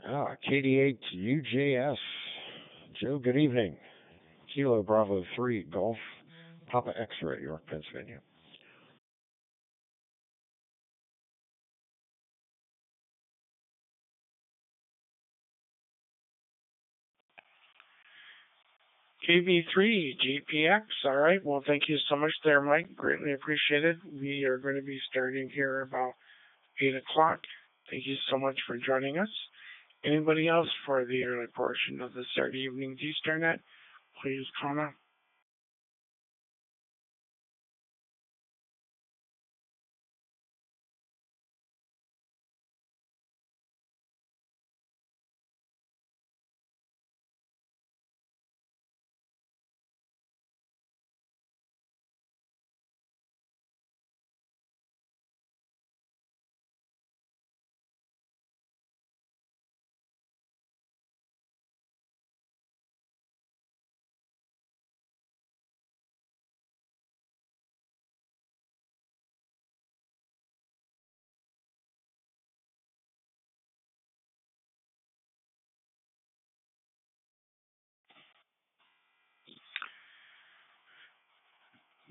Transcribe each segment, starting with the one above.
KD8UJS. Joe, good evening. Kilo Bravo 3 Golf, Papa X-Ray, York, Pennsylvania. KB3 GPX. All right. Well, thank you so much there, Mike. Greatly appreciated. We are going to be starting here about 8 o'clock. Thank you so much for joining us. Anybody else for the early portion of the Saturday evening G-Star Net? Please comment.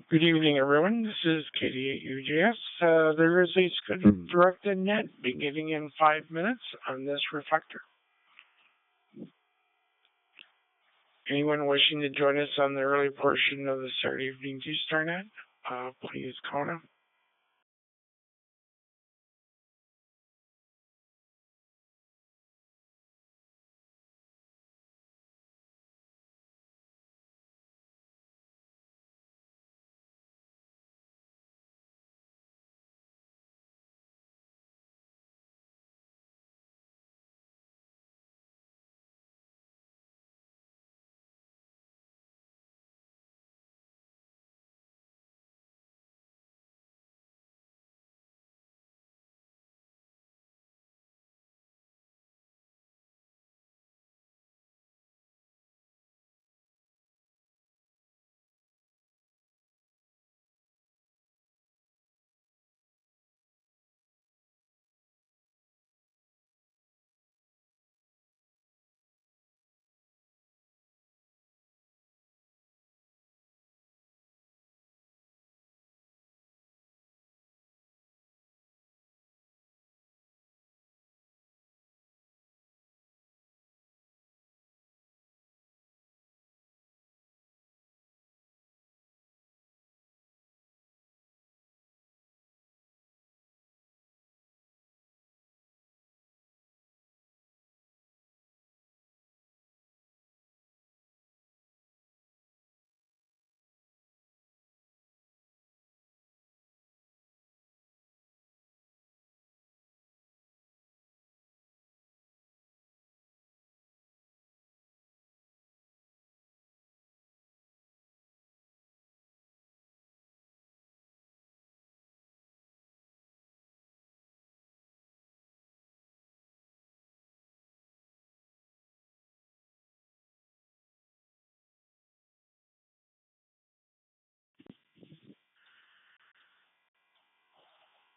Good evening, everyone. This is KD8UJS. There is a scheduled directed net beginning in 5 minutes on this reflector. Anyone wishing to join us on the early portion of the Saturday evening G-Star Net, please call now.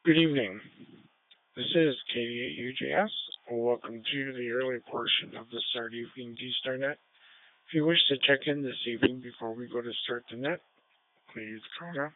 Good evening. This is KD8UJS. Welcome to the early portion of the Saturday evening G-Star Net. If you wish to check in this evening before we go to start the net, please call now.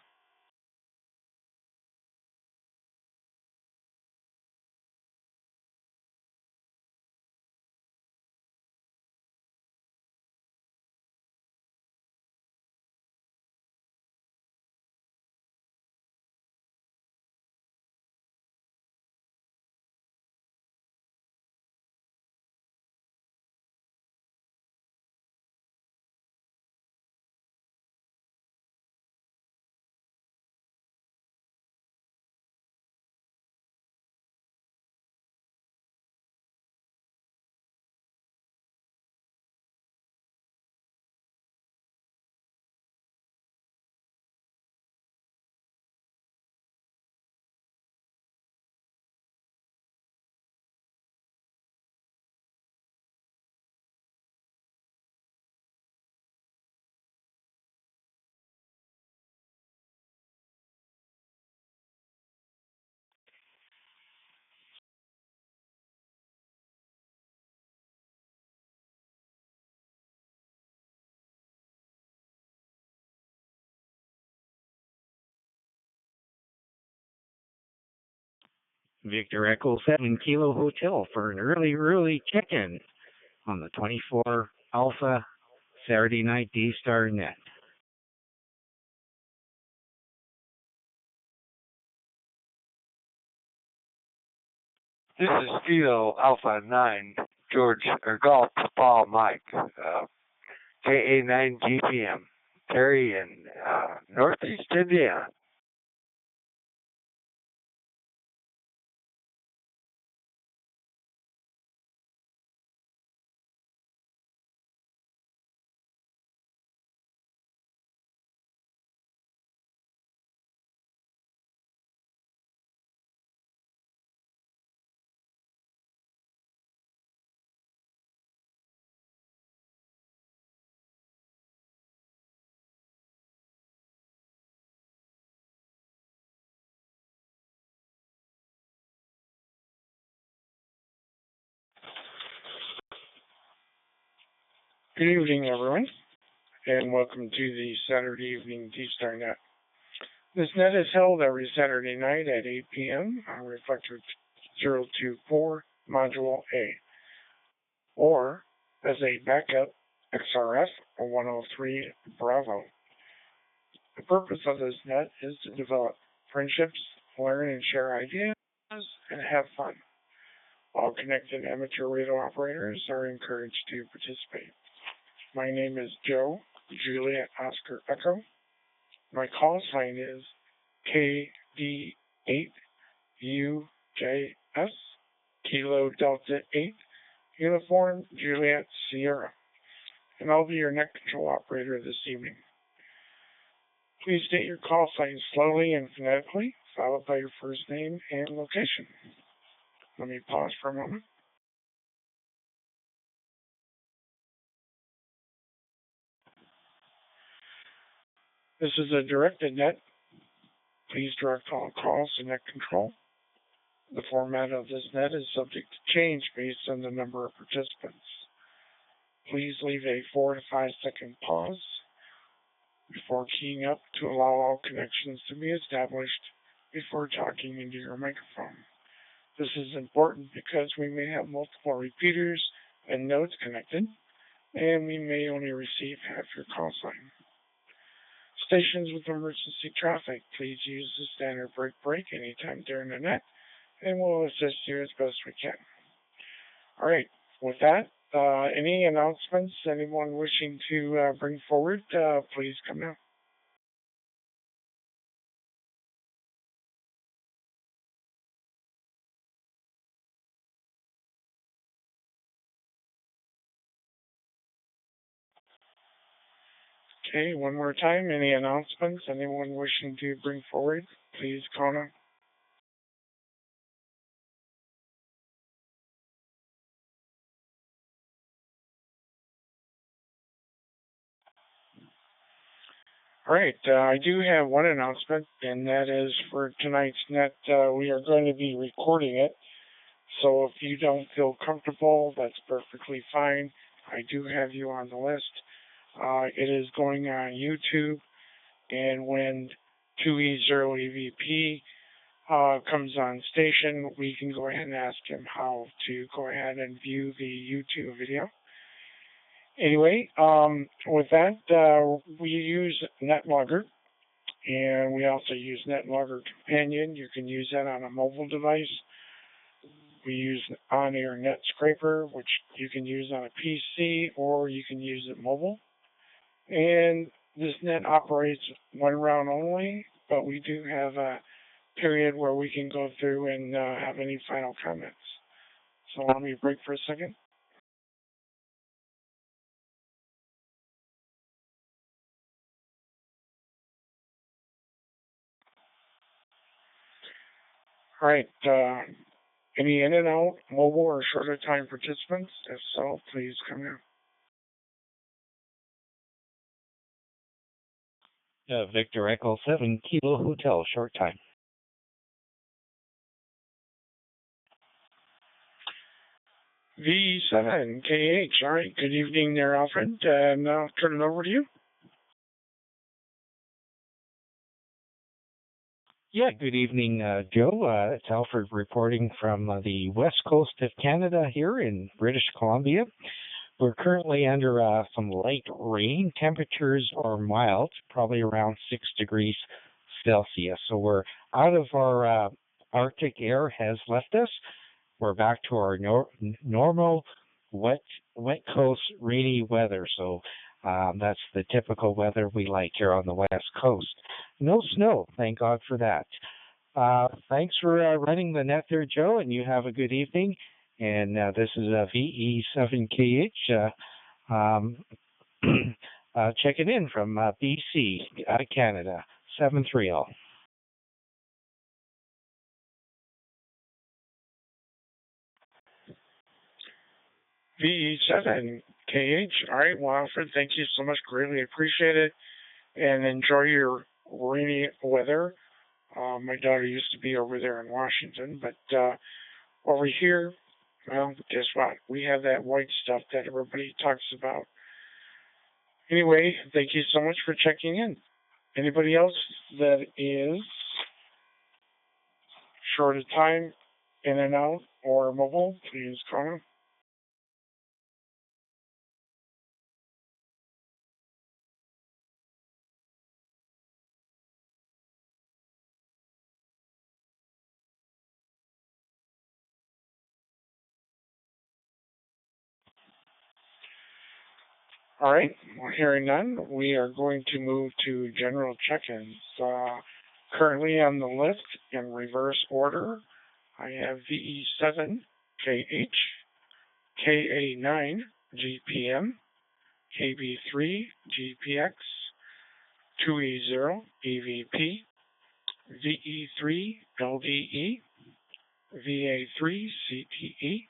Victor Echo 7 Kilo Hotel for an early check-in on the 24 Alpha Saturday night D-Star net. This is Kilo Alpha 9 George or Golf Paul Mike, KA9 GPM, Terry in Northeast Indiana. Good evening, everyone, and welcome to the Saturday evening D-Star net. This net is held every Saturday night at 8 p.m. on reflector 024 Module A, or as a backup XRF 103 Bravo. The purpose of this net is to develop friendships, learn and share ideas, and have fun. All connected amateur radio operators are encouraged to participate. My name is Joe, Juliet Oscar Echo. My call sign is KD8UJS, Kilo Delta 8, Uniform Juliet Sierra, and I'll be your net control operator this evening. Please state your call sign slowly and phonetically, followed by your first name and location. Let me pause for a moment. This is a directed net. Please direct all calls to net control. The format of this net is subject to change based on the number of participants. Please leave a 4 to 5 second pause before keying up to allow all connections to be established before talking into your microphone. This is important because we may have multiple repeaters and nodes connected, and we may only receive half your call sign. Stations with emergency traffic, please use the standard break anytime during the net, and we'll assist you as best we can. All right, with that, any announcements, anyone wishing to bring forward, please come now. Okay, one more time, any announcements, anyone wishing to bring forward, please call now. All right, I do have one announcement, and that is for tonight's net, we are going to be recording it. So if you don't feel comfortable, that's perfectly fine. I do have you on the list. It is going on YouTube, and when 2E0EVP comes on station, we can go ahead and ask him how to go ahead and view the YouTube video. Anyway, with that, we use NetLogger, and we also use NetLogger Companion. You can use that on a mobile device. We use on-air net scraper, which you can use on a PC or you can use it mobile. And this net operates one round only, but we do have a period where we can go through and have any final comments. So let me break for a second. All right. Any in and out, mobile or shorter time participants? If so, please come in. Victor Echo 7 Kilo Hotel, short time. V7KH. All right. Good evening there, Alfred. And I'll turn it over to you. Yeah, good evening, Joe. It's Alfred reporting from the west coast of Canada here in British Columbia. We're currently under some light rain. Temperatures are mild, probably around 6 degrees Celsius. So we're out of our Arctic air has left us. We're back to our normal wet coast rainy weather. So that's the typical weather we like here on the west coast. No snow, thank God for that. Thanks for running the net there, Joe, and you have a good evening. And this is VE7KH checking in from BC, Canada, 730. VE7KH. All right, well, Alfred, thank you so much. Greatly appreciate it. And enjoy your rainy weather. My daughter used to be over there in Washington, but over here, well, guess what? We have that white stuff that everybody talks about. Anyway, thank you so much for checking in. Anybody else that is short of time, in and out, or mobile, please call. All right, we're hearing none. We are going to move to general check-ins. Currently on the list in reverse order, I have VE7KH, KA9 GPM, KB3 GPX, 2E0 EVP, VE3 LDE, VA3 CTE,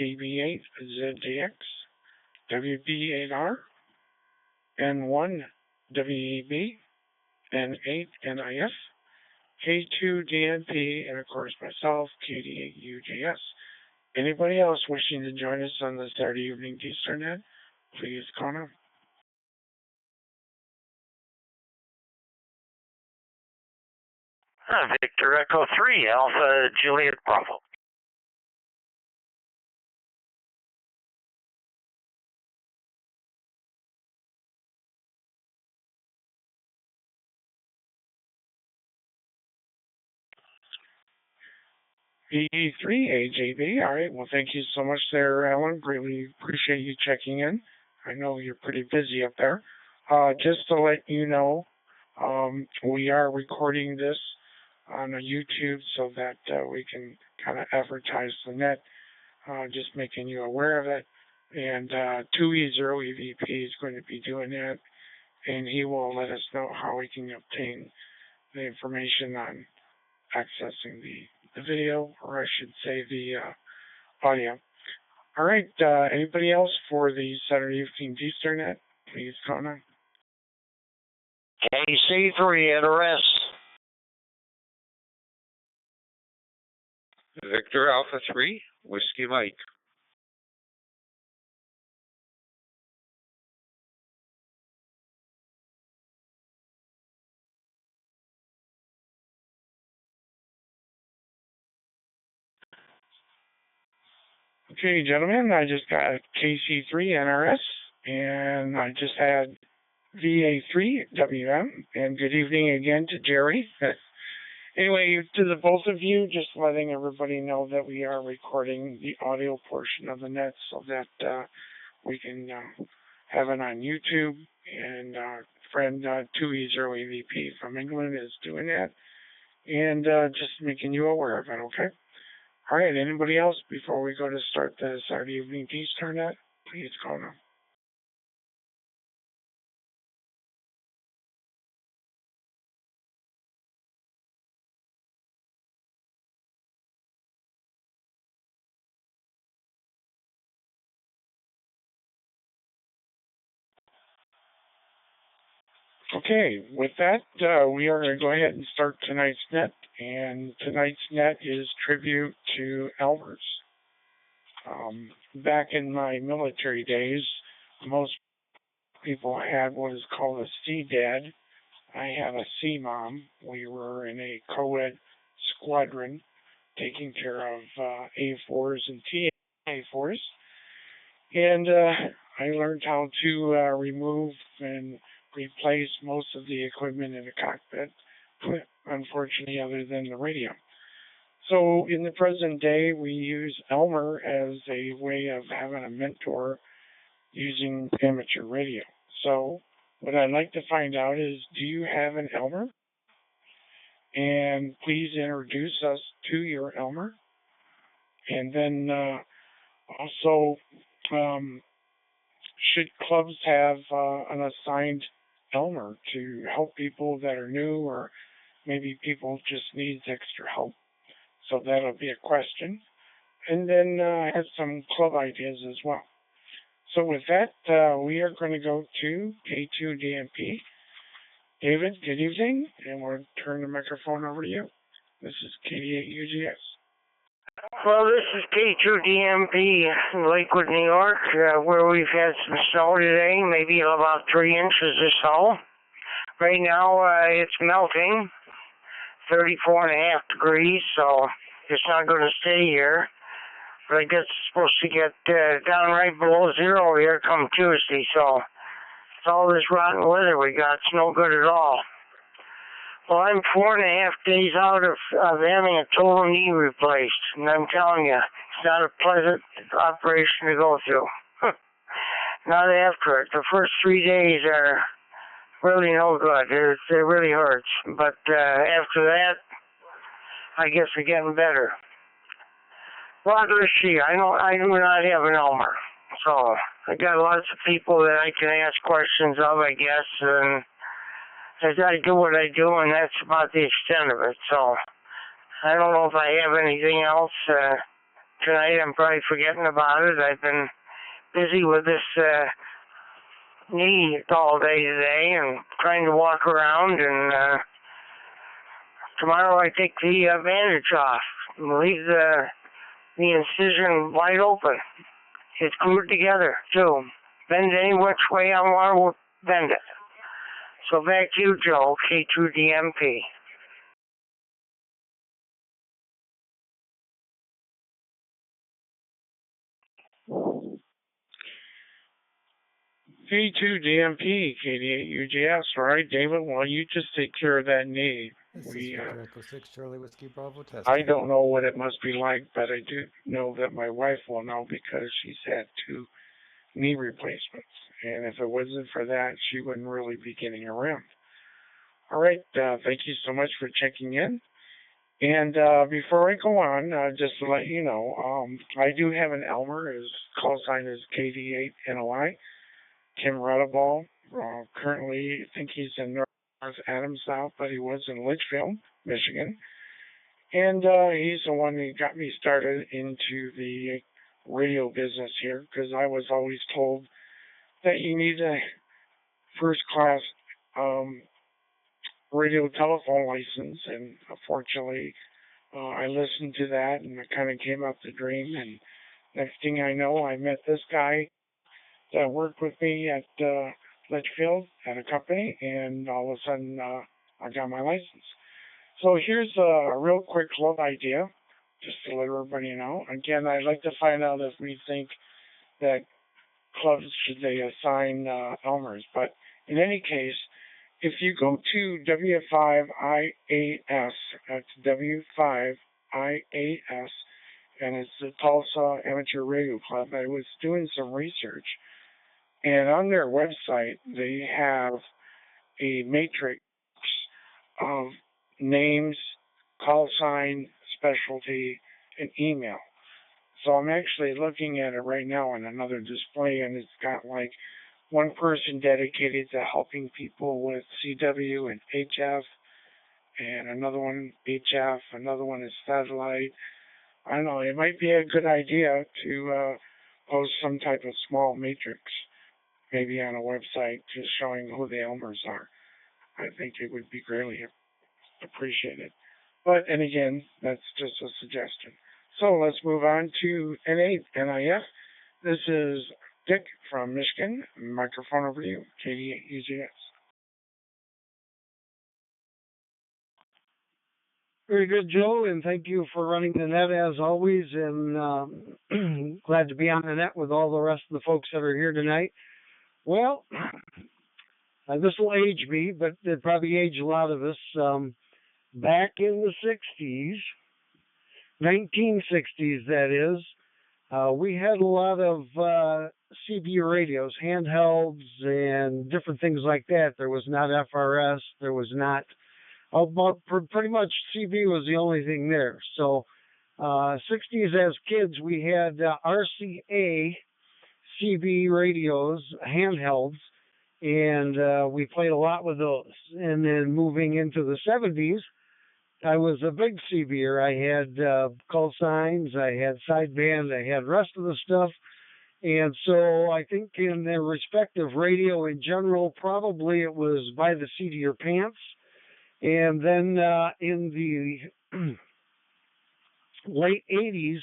KB8 ZDX, WB8R, N1 WEB, N8 NIF, K2 DNP, and of course myself, KD8UJS. Anybody else wishing to join us on the Saturday evening Eastern, please call now. Victor Echo 3, Alpha Juliet Bravo. VE3AJB. All right. Well, thank you so much there, Alan. Greatly appreciate you checking in. I know you're pretty busy up there. Just to let you know, we are recording this on a YouTube so that we can kind of advertise the net, just making you aware of it. And 2E0 EVP is going to be doing that, and he will let us know how we can obtain the information on accessing the video, or I should say the audio. All right, anybody else for the Saturday evening Eastern, please comment. KC3 NRS. Victor Alpha 3, Whiskey Mike. Okay, gentlemen, I just got KC3 NRS, and I just had VA3 WM, and good evening again to Jerry. Anyway, to the both of you, just letting everybody know that we are recording the audio portion of the net so that we can have it on YouTube, and friend 2E0 EVP from England is doing that, and just making you aware of it, okay? All right, anybody else before we go to start the Saturday evening Eastern, please call now. Okay, with that, we are going to go ahead and start tonight's net, and tonight's net is tribute to Albers. Back in my military days, most people had what is called a CDAD, I had a C-mom. We were in a co-ed squadron taking care of A4s and TA4s. And I learned how to remove and replace most of the equipment in the cockpit, unfortunately, other than the radio. So in the present day, we use Elmer as a way of having a mentor using amateur radio. So what I'd like to find out is, do you have an Elmer? And please introduce us to your Elmer. And then also, should clubs have an assigned Elmer to help people that are new, or maybe people just needs extra help? So that'll be a question. And then I have some club ideas as well. So with that, we are going to go to K2DMP. David, good evening, and we'll turn the microphone over to you. This is KD8UJS. Well, this is K2DMP in Lakewood, New York, where we've had some snow today, maybe about 3 inches or so. Right now, it's melting, 34.5 degrees, so it's not going to stay here. But I guess it's supposed to get down right below zero here come Tuesday, so it's all this rotten weather we got. It's no good at all. Well, I'm 4.5 days out of having a total knee replaced, and I'm telling you, it's not a pleasant operation to go through. Not after it. The first 3 days are really no good. It really hurts. But after that, I guess we're getting better. Well, let's see. I do not have an Elmer, so I got lots of people that I can ask questions of, I guess, and I do what I do, and that's about the extent of it. So I don't know if I have anything else tonight. I'm probably forgetting about it. I've been busy with this knee all day today and trying to walk around, and tomorrow I take the bandage off and leave the incision wide open. It's glued together, too. Bend any which way I want to bend it. So back to you, Joe, K2DMP. K2DMP, KD8UJS. All right, David, well, you just take care of that knee. This is Victor Echo 6, Charlie Whiskey Bravo test. I don't know what it must be like, but I do know that my wife will know because she's had 2 knee replacements. And if it wasn't for that, she wouldn't really be getting around. All right, thank you so much for checking in. And before I go on, just to let you know, I do have an Elmer. His call sign is KD8NOI. Tim Rutterball. Currently, I think he's in North Adams now, but he was in Litchfield, Michigan. And he's the one that got me started into the radio business here, because I was always told that you need a first-class radio telephone license, and unfortunately, I listened to that, and it kind of came up the dream, and next thing I know, I met this guy that worked with me at Litchfield at a company, and all of a sudden, I got my license. So here's a real quick club idea, just to let everybody know. Again, I'd like to find out if we think that clubs should they assign Elmers, but in any case, if you go to W5IAS, that's W5IAS, and it's the Tulsa Amateur Radio Club, I was doing some research, and on their website, they have a matrix of names, call sign, specialty, and email. So I'm actually looking at it right now on another display, and it's got like one person dedicated to helping people with CW and HF, and another one HF, another one is satellite. I don't know, it might be a good idea to post some type of small matrix, maybe on a website, just showing who the Elmers are. I think it would be greatly appreciated. But, and again, that's just a suggestion. So let's move on to NIF. This is Dick from Michigan. Microphone over to you, KD8UJS. Very good, Joe, and thank you for running the net as always. And glad to be on the net with all the rest of the folks that are here tonight. Well, this will age me, but it probably age a lot of us. Back in the 60s, 1960s, that is, we had a lot of CB radios, handhelds, and different things like that. There was not FRS. There was not. Pretty much CB was the only thing there. So, 60s as kids, we had RCA CB radios, handhelds, and we played a lot with those. And then moving into the 70s, I was a big CBer. I had call signs, I had sideband, I had rest of the stuff. And so I think in the respective radio in general, probably it was by the seat of your pants. And then in the late 80s,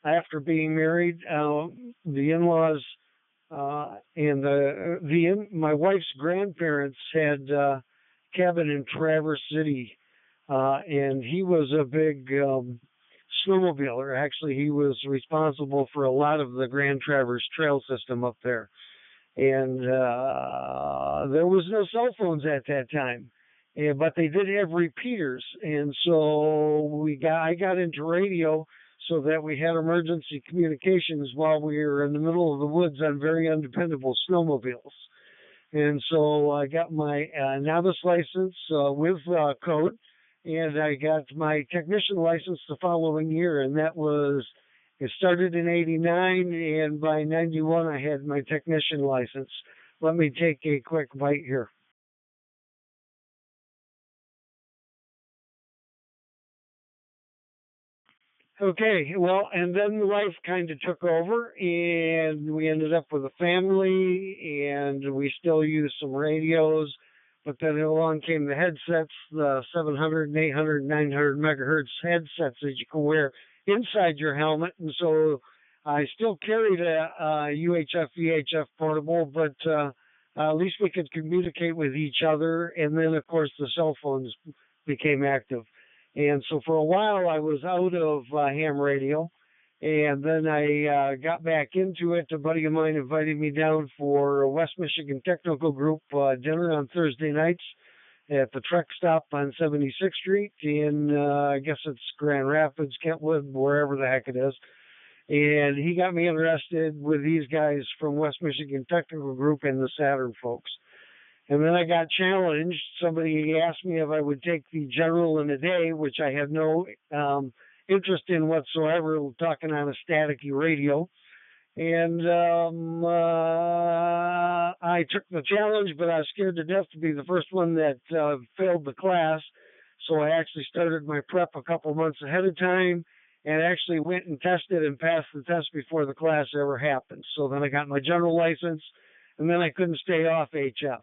after being married, the in-laws and my wife's grandparents had cabin in Traverse City, and he was a big snowmobiler. Actually, he was responsible for a lot of the Grand Traverse Trail system up there. And there was no cell phones at that time. But they did have repeaters, and so I got into radio so that we had emergency communications while we were in the middle of the woods on very undependable snowmobiles. And so I got my novice license with code, and I got my technician license the following year, and it started in 89, and by 91 I had my technician license. Let me take a quick bite here. Okay, well, and then life kind of took over, and we ended up with a family, and we still use some radios, but then along came the headsets, the 700 and 800 and 900 megahertz headsets that you can wear inside your helmet, and so I still carried a UHF VHF portable, but at least we could communicate with each other, and then, of course, the cell phones became active. And so for a while, I was out of ham radio, and then I got back into it. A buddy of mine invited me down for a West Michigan Technical Group dinner on Thursday nights at the truck stop on 76th Street in, I guess it's Grand Rapids, Kentwood, wherever the heck it is. And he got me interested with these guys from West Michigan Technical Group and the Saturn folks. And then I got challenged. Somebody asked me if I would take the general in a day, which I had no interest in whatsoever, talking on a staticky radio. And I took the challenge, but I was scared to death to be the first one that failed the class. So I actually started my prep a couple months ahead of time and actually went and tested and passed the test before the class ever happened. So then I got my general license, and then I couldn't stay off HF.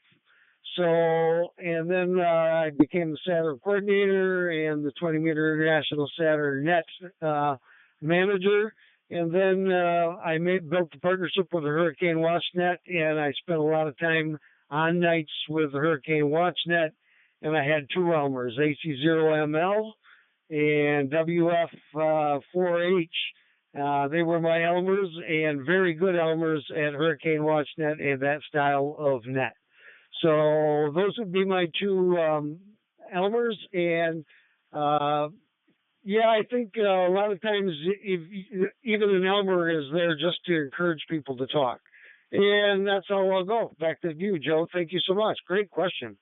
So, and then I became the Saturn coordinator and the 20-meter International Saturn Net manager. And then I built the partnership with the Hurricane WatchNet, and I spent a lot of time on nights with the Hurricane WatchNet. And I had two Elmers, AC0ML and WF4H. They were my Elmers, and very good Elmers at Hurricane WatchNet and that style of net. So those would be my two Elmers, and yeah, I think a lot of times even an Elmer is there just to encourage people to talk. And that's how I'll go. Back to you, Joe. Thank you so much. Great question.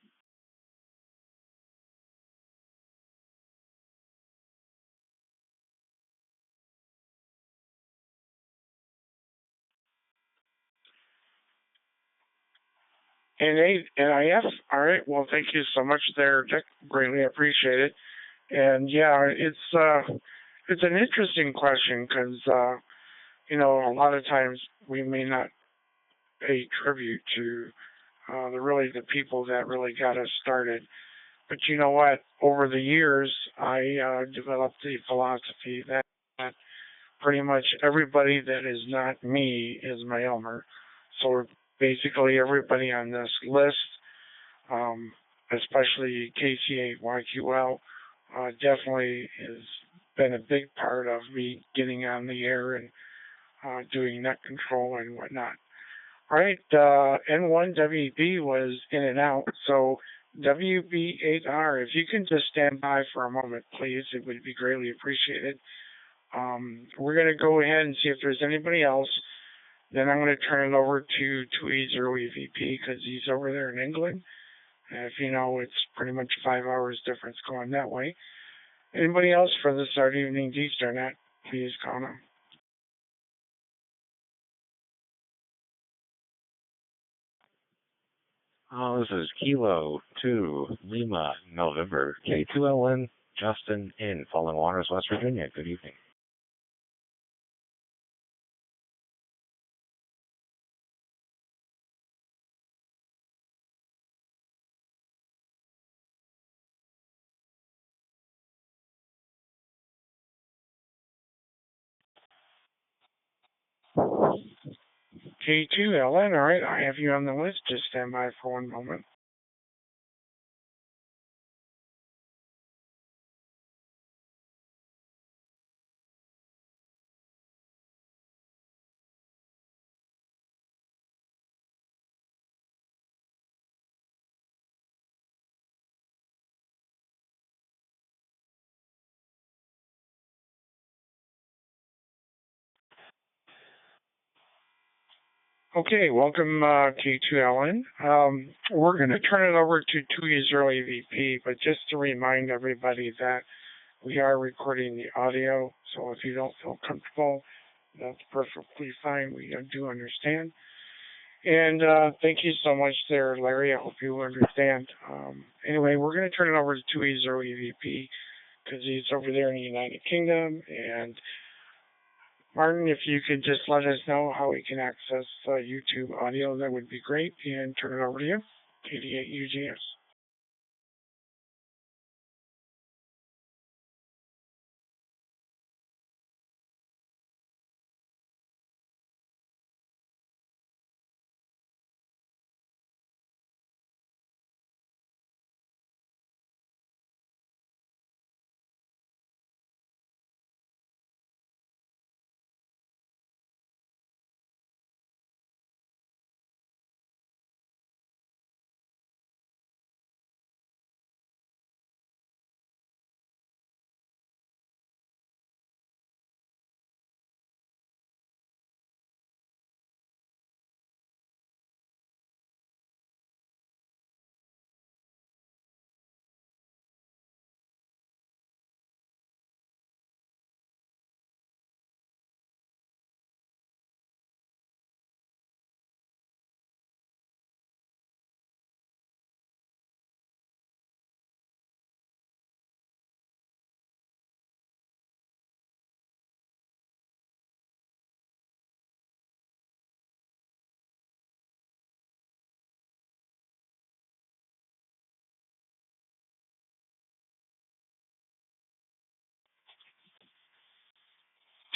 And NIS, all right. Well, thank you so much there, Dick. Greatly appreciate it. And yeah, it's an interesting question because you know, a lot of times we may not pay tribute to the people that really got us started. But you know what? Over the years, I developed the philosophy that pretty much everybody that is not me is my Elmer. So basically everybody on this list, especially KC8YQL, definitely has been a big part of me getting on the air and doing net control and whatnot. All right, N1WB was in and out, so WB8R, if you can just stand by for a moment, please, it would be greatly appreciated. We're going to go ahead and see if there's anybody else. Then I'm going to turn it over to 2E0 VP because he's over there in England. If you know, it's pretty much 5 hours difference going that way. Anybody else for the start evening Eastern net, please call them. This is Kilo 2 Lima November K2LN Justin in Falling Waters, West Virginia. Good evening. K2LN, all right, I have you on the list. Just stand by for one moment. Okay, welcome K2LN. We're going to turn it over to 2E0 VP, but just to remind everybody that we are recording the audio, so if you don't feel comfortable, that's perfectly fine. We do understand. And thank you so much there, Larry. I hope you understand. Anyway, we're going to turn it over to 2E0 VP because he's over there in the United Kingdom, and Martin, if you could just let us know how we can access YouTube audio, that would be great. And turn it over to you, KD8UJS.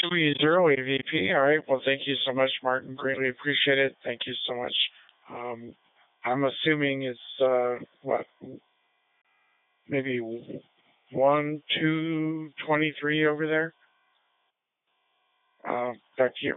Two E zero AVP. All right. Well, thank you so much, Martin. Greatly appreciate it. Thank you so much. I'm assuming it's what, maybe 1, 2, 23 over there. Back to you.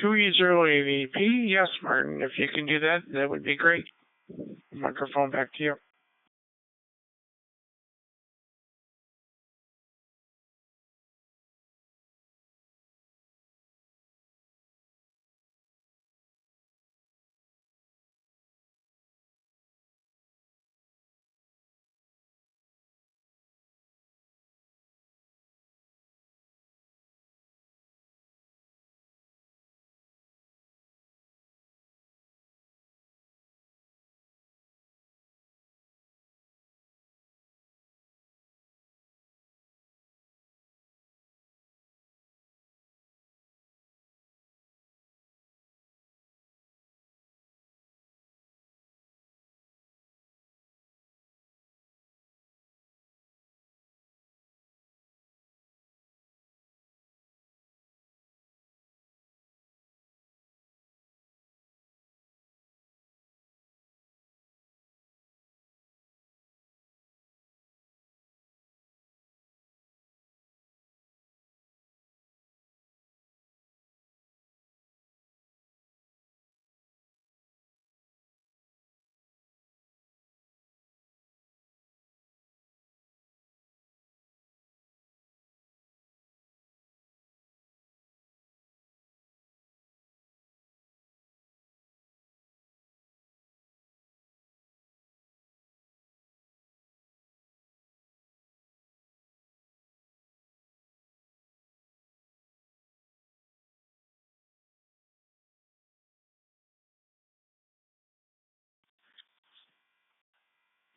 2E0 AVP, yes, Martin, if you can do that, that would be great. Microphone back to you.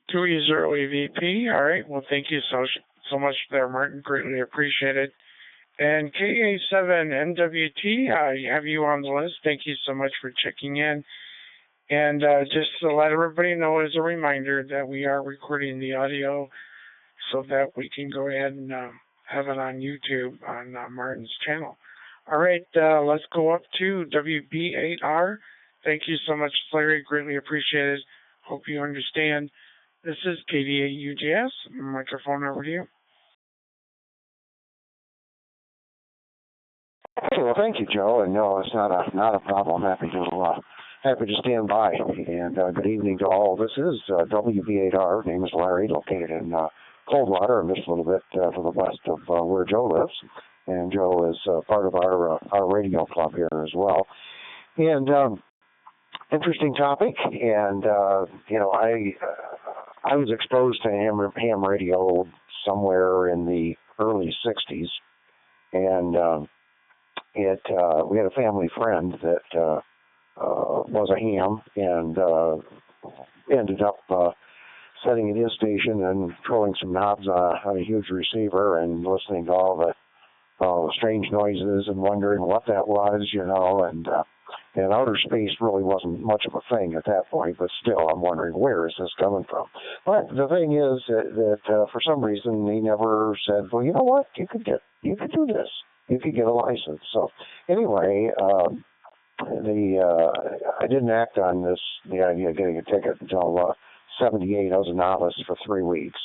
Two E0 AVP, all right, well, thank you so much there, Martin, greatly appreciated. And KA7NWT, I have you on the list. Thank you so much for checking in. And just to let everybody know as a reminder that we are recording the audio so that we can go ahead and have it on YouTube on Martin's channel. All right, let's go up to WB8R. Thank you so much, Larry. Greatly appreciated. Hope you understand. This is KD8UJS. Microphone over to you. Okay, well, thank you, Joe. And no, it's not a problem. Happy to stand by. And good evening to all. This is WB8R. Name is Larry, located in Coldwater, just a little bit to the west of where Joe lives. And Joe is part of our radio club here as well. And interesting topic. And I was exposed to ham radio somewhere in the early '60s, and we had a family friend that was a ham and ended up setting at his station and controlling some knobs on a huge receiver and listening to all the strange noises and wondering what that was, and outer space really wasn't much of a thing at that point, but still I'm wondering, where is this coming from? But the thing is that for some reason he never said, well, you know what, you could do this. You could get a license. So anyway, I didn't act on the idea of getting a ticket until 78. I was a novice for 3 weeks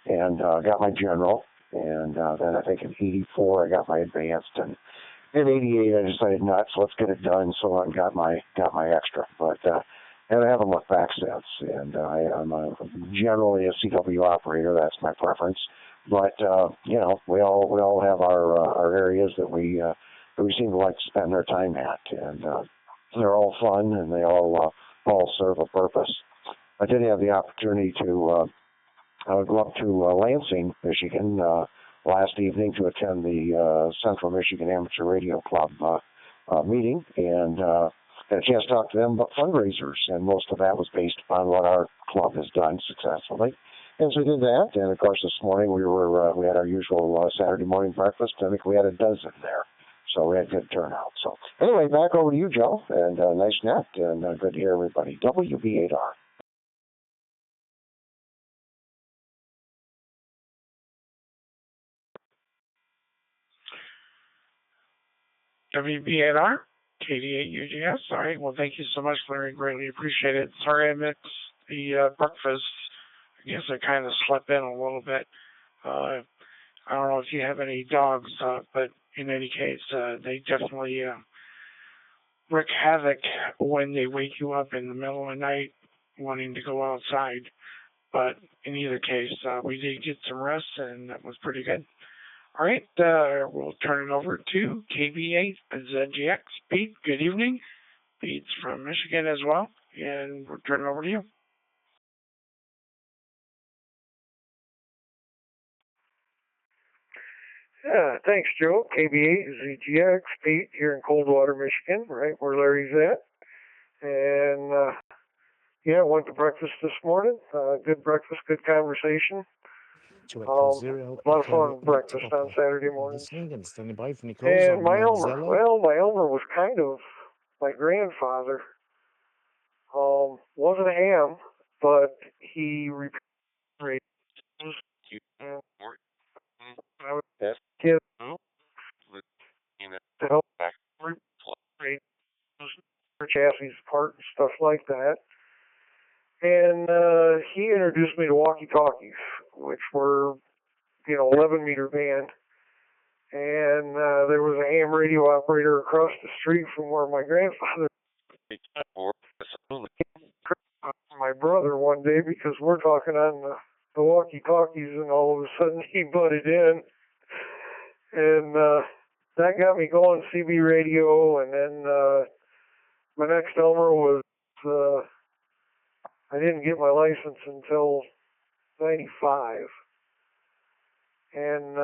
and got my general. And then I think in 84 I got my advanced, and in 88 I decided nuts, let's get it done. So I got my extra, but and I haven't looked back since. And I'm generally a CW operator. That's my preference. But we all have our areas that we seem to like to spend our time at, and they're all fun and they all serve a purpose. I did have the opportunity to go up to Lansing, Michigan, last evening to attend the Central Michigan Amateur Radio Club meeting, and had a chance to talk to them about fundraisers, and most of that was based upon what our club has done successfully. And so we did that, and of course this morning we had our usual Saturday morning breakfast. I think we had a dozen there, so we had good turnout. So anyway, back over to you, Joe, and nice net, and good to hear everybody. WB8R. WB8R, KD8UJS. All right, well, thank you so much, Larry. Greatly appreciate it. Sorry I missed the breakfast. I guess I kind of slept in a little bit. I don't know if you have any dogs, but in any case, they definitely wreak havoc when they wake you up in the middle of the night wanting to go outside. But in either case, we did get some rest, and that was pretty good. All right, we'll turn it over to KD8UJS-JOE. Pete, good evening. Pete's from Michigan as well, and we'll turn it over to you. Yeah, thanks, Joe. KD8UJS-JOE, Pete, here in Coldwater, Michigan, right where Larry's at. And, yeah, went to breakfast this morning. Good breakfast, good conversation. A lot of fun breakfast on Saturday mornings. And my Elmer was kind of my grandfather. Wasn't a ham, but he repaired and I was a kid to help repair chassis apart and stuff like that. And he introduced me to walkie-talkies, which were, 11-meter band. And there was a ham radio operator across the street from where my grandfather my brother one day because we're talking on the walkie-talkies, and all of a sudden he butted in. And that got me going, CB radio. And then my next Elmer was, I didn't get my license until 95. And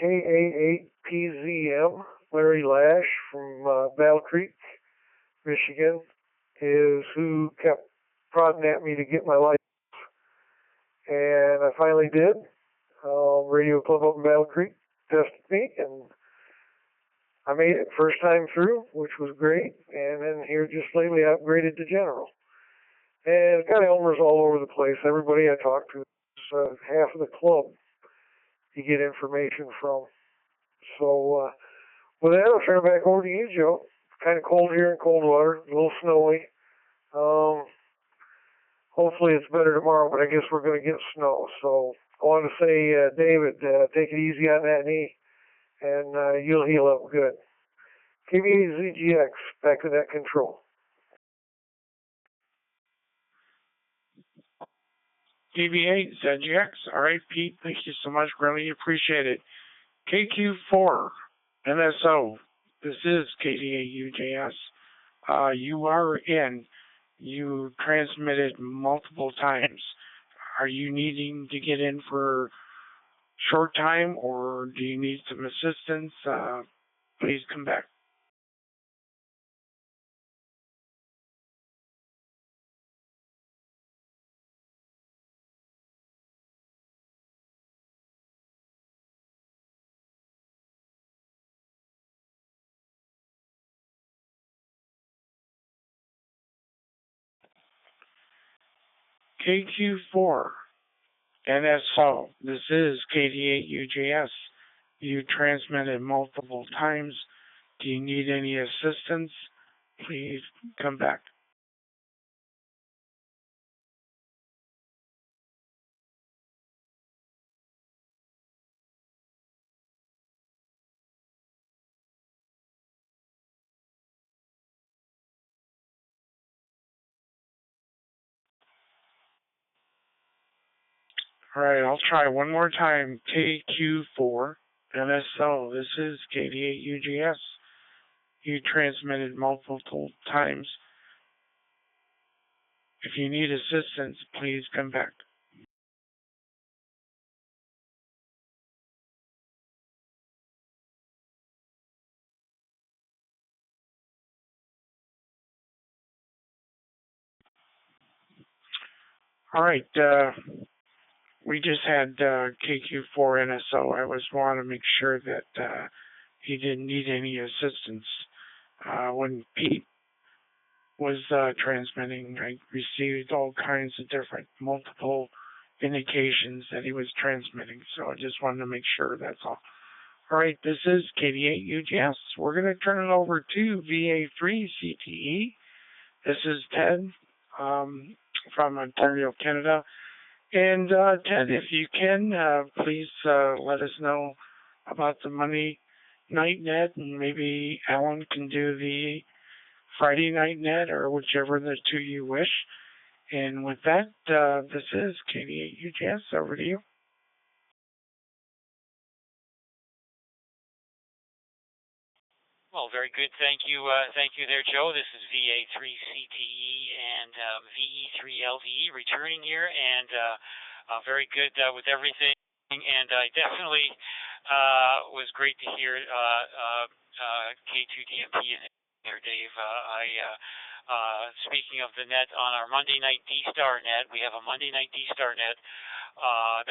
KA8PZM, Larry Lash from Battle Creek, Michigan, is who kept prodding at me to get my license. And I finally did. Radio Club up in Battle Creek tested me, and I made it first time through, which was great. And then here just lately I upgraded to General. And got Elmers all over the place. Everybody I talked to is half of the club you get information from. So with that, I'll turn it back over to you, Joe. It's kind of cold here in Coldwater, a little snowy. Hopefully it's better tomorrow, but I guess we're going to get snow. So I want to say, David, take it easy on that knee, and you'll heal up good. KD8UJS, back to that control. KD8UJS, all right, Pete, thank you so much. Really appreciate it. KQ4, NSO, this is KD8UJS. You are in. You transmitted multiple times. Are you needing to get in for short time, or do you need some assistance? Please come back. KQ4, NSO, this is KD8UJS. You transmitted multiple times. Do you need any assistance? Please come back. All right, I'll try one more time. KQ4, NSO, this is KD8UJS. You transmitted multiple times. If you need assistance, please come back. All right, we just had KQ4 NSO. I was want to make sure that he didn't need any assistance. When Pete was transmitting, I received all kinds of different multiple indications that he was transmitting. So I just wanted to make sure, that's all. All right, this is KD8UJS. We're going to turn it over to VA3 CTE. This is Ted from Ontario, Canada. And Ted, if you can, please let us know about the money night net, and maybe Alan can do the Friday night net, or whichever the two you wish. And with that, this is KD8UJS. Over to you. Well, very good. Thank you there, Joe. This is VA3CTE and VE3LDE returning here, and very good with everything. And I definitely was great to hear K2DMP there, Dave. Speaking of the net on our Monday night D-Star net, we have a Monday night D-Star net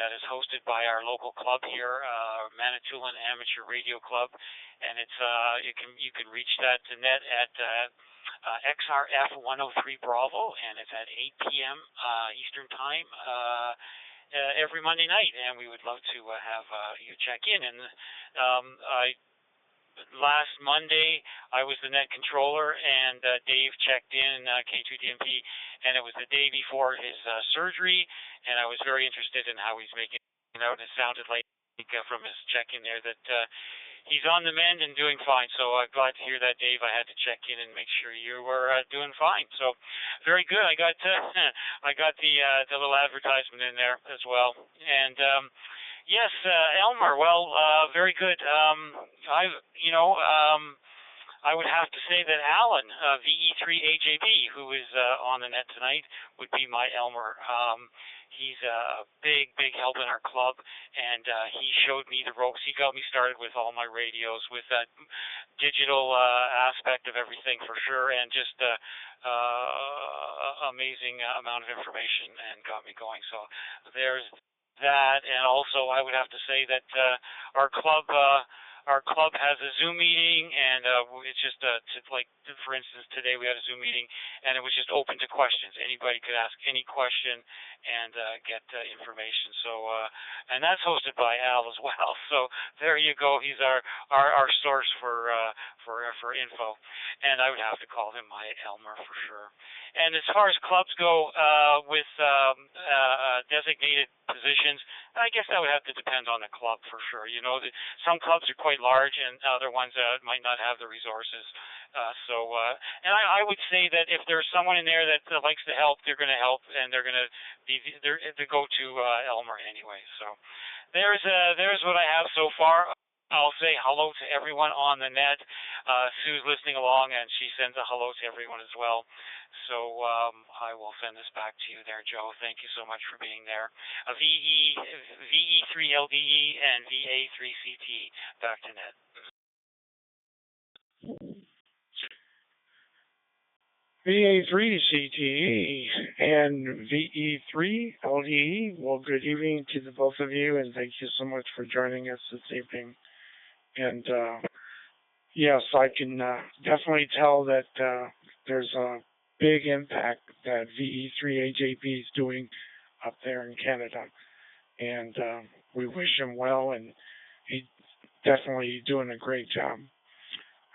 that is hosted by our local club here, Manitoulin Amateur Radio Club, and it's you can reach that net at XRF 103 Bravo, and it's at 8 p.m. Eastern Time every Monday night, and we would love to have you check in. And last Monday, I was the net controller, and Dave checked in, K2DMP, and it was the day before his surgery, and I was very interested in how he's making it out. It sounded like from his check-in there that he's on the mend and doing fine. So I'm glad to hear that, Dave. I had to check in and make sure you were doing fine. So very good. I got I got the little advertisement in there as well, and. Yes, Elmer. Well, very good. I would have to say that Alan, VE3AJB, who is on the net tonight, would be my Elmer. He's a big help in our club, and he showed me the ropes. He got me started with all my radios, with that digital aspect of everything for sure, and just amazing amount of information, and got me going. So there's that, and also I would have to say that our club has a Zoom meeting, and it's just for instance, today we had a Zoom meeting, and it was just open to questions. Anybody could ask any question and get information. So and that's hosted by Al as well. So there you go. He's our source for info, and I would have to call him my Elmer for sure. And as far as clubs go, with designated positions, I guess that would have to depend on the club for sure. You know, some clubs are quite large, and other ones might not have the resources. And I would say that if there's someone in there that likes to help, they're going to help, and they're going to be the go-to Elmer anyway. So there's what I have so far. I'll say hello to everyone on the net. Sue's listening along, and she sends a hello to everyone as well. So I will send this back to you there, Joe. Thank you so much for being there. VE3LDE and VA3CT, back to net. VA3CTE and VE3LDE, well, good evening to the both of you, and thank you so much for joining us this evening. And yes, I can definitely tell that there's a big impact that VE3AJP is doing up there in Canada. And we wish him well, and he's definitely doing a great job.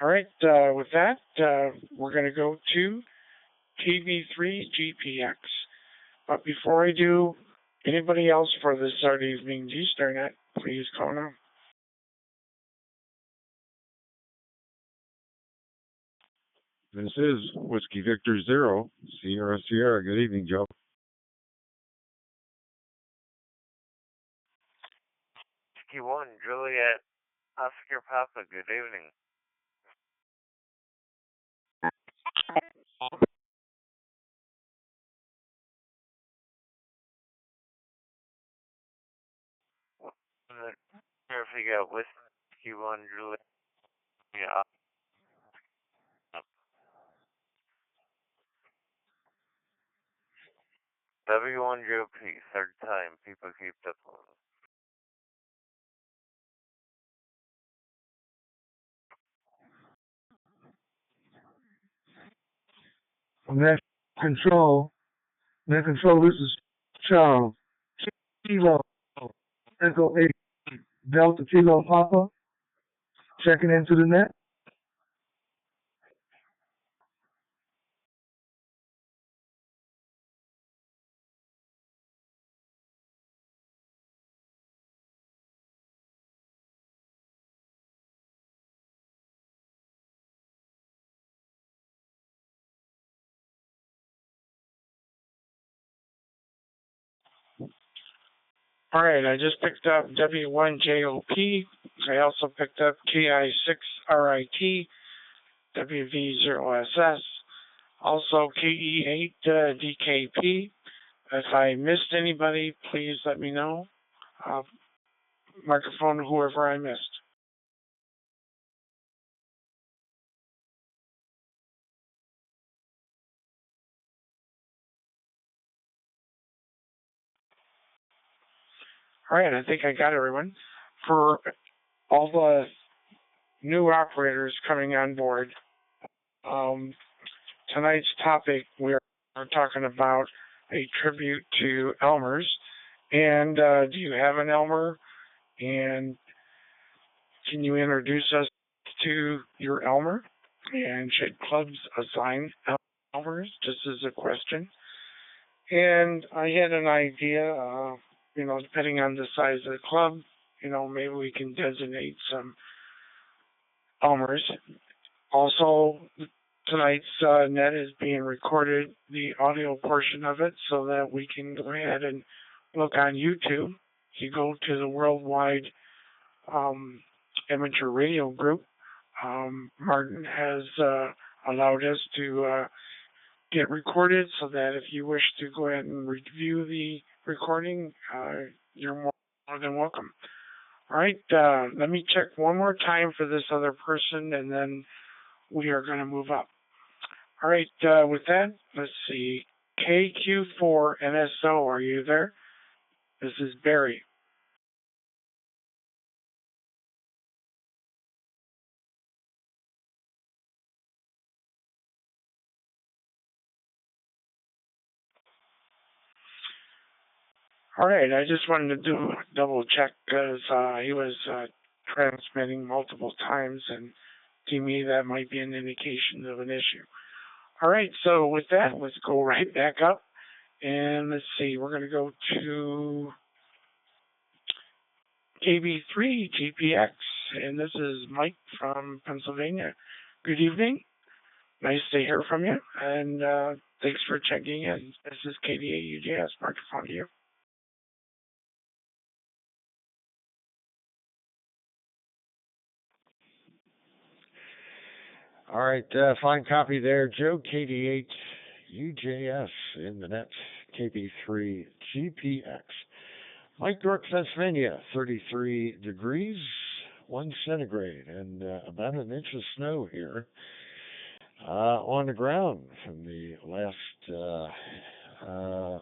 All right, with that, we're going to go to KD8UJS-JOE. But before I do, anybody else for this Saturday evening D-Star net, please call now. This is Whiskey Victor Zero, Sierra Sierra. Good evening, Joe. Whiskey 1, Juliet, Oscar Papa. Good evening. If you got Whiskey 1, Juliet, yeah. W1GOP, third time. People keep uploading. Net control, this is Charles. Kilo, Echo 8, Delta Kilo Papa, checking into the net. All right, I just picked up KD8UJS-JOE. I also picked up KD6RIT, WV0SS, also KD8DKP. If I missed anybody, please let me know. Microphone, whoever I missed. All right, I think I got everyone. For all the new operators coming on board, tonight's topic, we are talking about a tribute to Elmers. And do you have an Elmer? And can you introduce us to your Elmer? And should clubs assign Elmers? Just as a question. And I had an idea, depending on the size of the club, maybe we can designate some Elmers. Also, tonight's net is being recorded, the audio portion of it, so that we can go ahead and look on YouTube. You go to the Worldwide Amateur Radio Group. Martin has allowed us to get recorded, so that if you wish to go ahead and review the recording, you're more than welcome. All right, let me check one more time for this other person, and then we are going to move up. All right, with that, let's see. KQ4NSO, are you there? This is Barry. All right, I just wanted to double check because he was transmitting multiple times, and to me that might be an indication of an issue. All right, so with that, let's go right back up, and let's see, we're going to go to KB3GPX, and this is Mike from Pennsylvania. Good evening. Nice to hear from you, and thanks for checking in. This is KD8UJS, microphone to you. All right, fine copy there, Joe. KD8UJS in the net, KB3GPX. Mike, York, Pennsylvania, 33 degrees, 1 centigrade, and about an inch of snow here on the ground from the last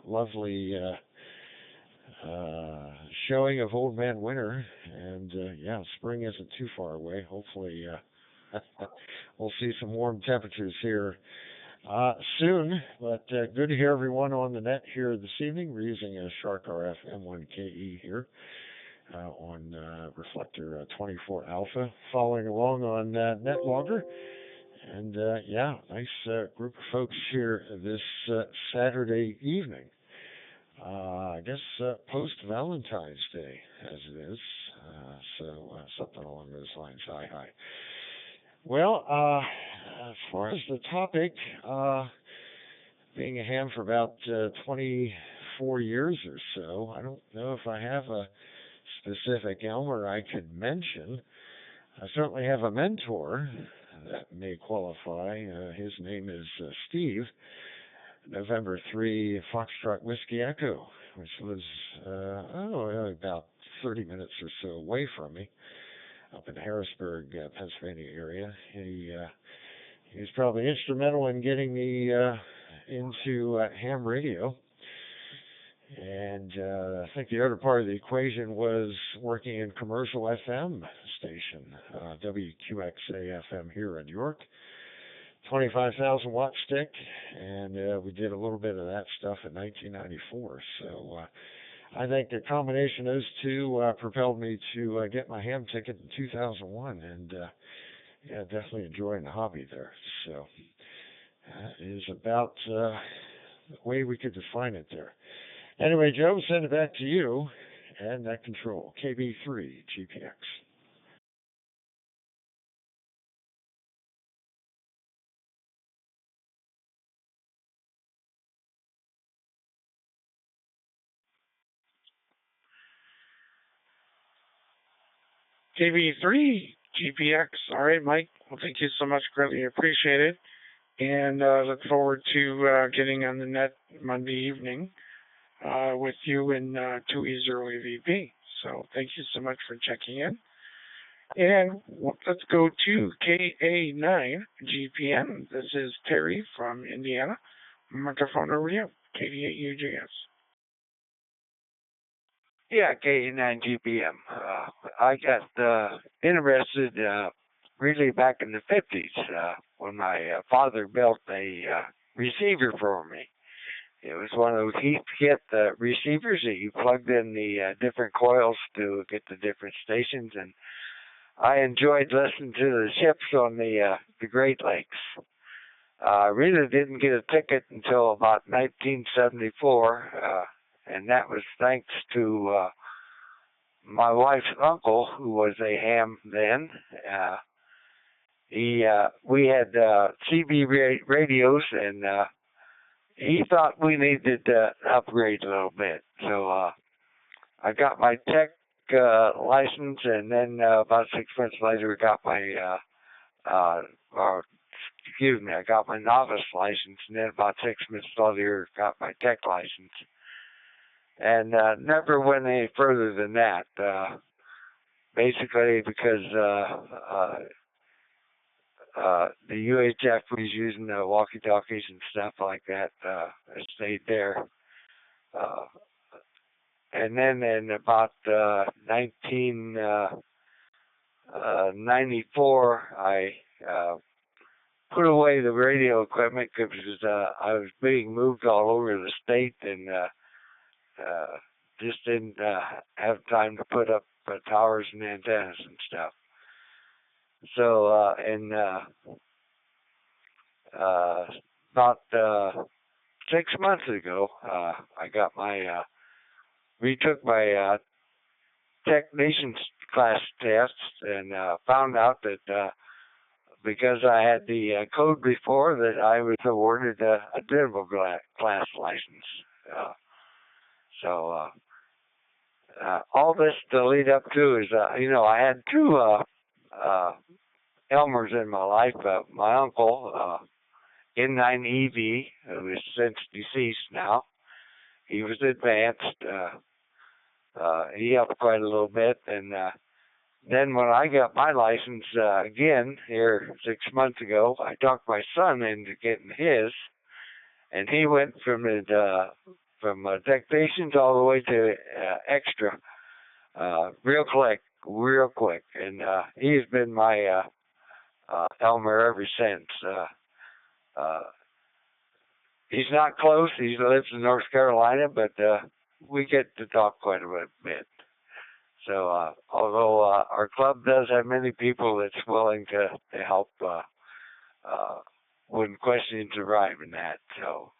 lovely showing of Old Man Winter. And yeah, spring isn't too far away. Hopefully we'll see some warm temperatures here soon, but good to hear everyone on the net here this evening. We're using a Shark RF M1KE here on reflector 24 Alpha, following along on NetLogger. And yeah, nice group of folks here this Saturday evening. I guess post-Valentine's Day, as it is. So something along those lines. Hi. Well, as far as the topic, being a ham for about 24 years or so, I don't know if I have a specific Elmer I could mention. I certainly have a mentor that may qualify. His name is Steve, November 3 Foxtrot Whiskey Echo, which lives about 30 minutes or so away from me, up in Harrisburg, Pennsylvania area. He was probably instrumental in getting me into ham radio. And I think the other part of the equation was working in commercial FM station, WQXA-FM here in York, 25,000 watt stick, and we did a little bit of that stuff in 1994. So I think the combination of those two propelled me to get my ham ticket in 2001, and yeah, definitely enjoying the hobby there. So that is about the way we could define it there. Anyway, Joe, send it back to you and that control, KB3GPX. KV3GPX. All right, Mike. Well, thank you so much. Greatly appreciated. And look forward to getting on the net Monday evening with you and 2E0EVP. So thank you so much for checking in. And let's go to KA9GPN. This is Terry from Indiana. Microphone over to you, KD8UJS. Yeah, KD9GPM. I got interested really back in the 50s when my father built a receiver for me. It was one of those heat-kit receivers that you plugged in the different coils to get the different stations, and I enjoyed listening to the ships on the Great Lakes. I really didn't get a ticket until about 1974, and that was thanks to my wife's uncle, who was a ham then. We had CB radios, and he thought we needed to upgrade a little bit. So I got my tech license, and then about 6 months later, I got my I got my novice license, and then about 6 months later, got my tech license. And never went any further than that, basically because the UHF was using the walkie-talkies and stuff like that. I stayed there. And then in about 1994, I put away the radio equipment because I was being moved all over the state, and just didn't have time to put up towers and antennas and stuff. So in about 6 months ago, I got my retook my technician's class tests, and found out that because I had the code before, that I was awarded a general class license. So all this to lead up to is, I had two Elmers in my life. My uncle, N9EV, who is since deceased now, he was advanced. He helped quite a little bit. And then when I got my license again here 6 months ago, I talked my son into getting his, and he went from technicians all the way to extra real quick. And he's been my Elmer ever since. He's not close. He lives in North Carolina, but we get to talk quite a bit. So although our club does have many people that's willing to help when questions arrive in that. So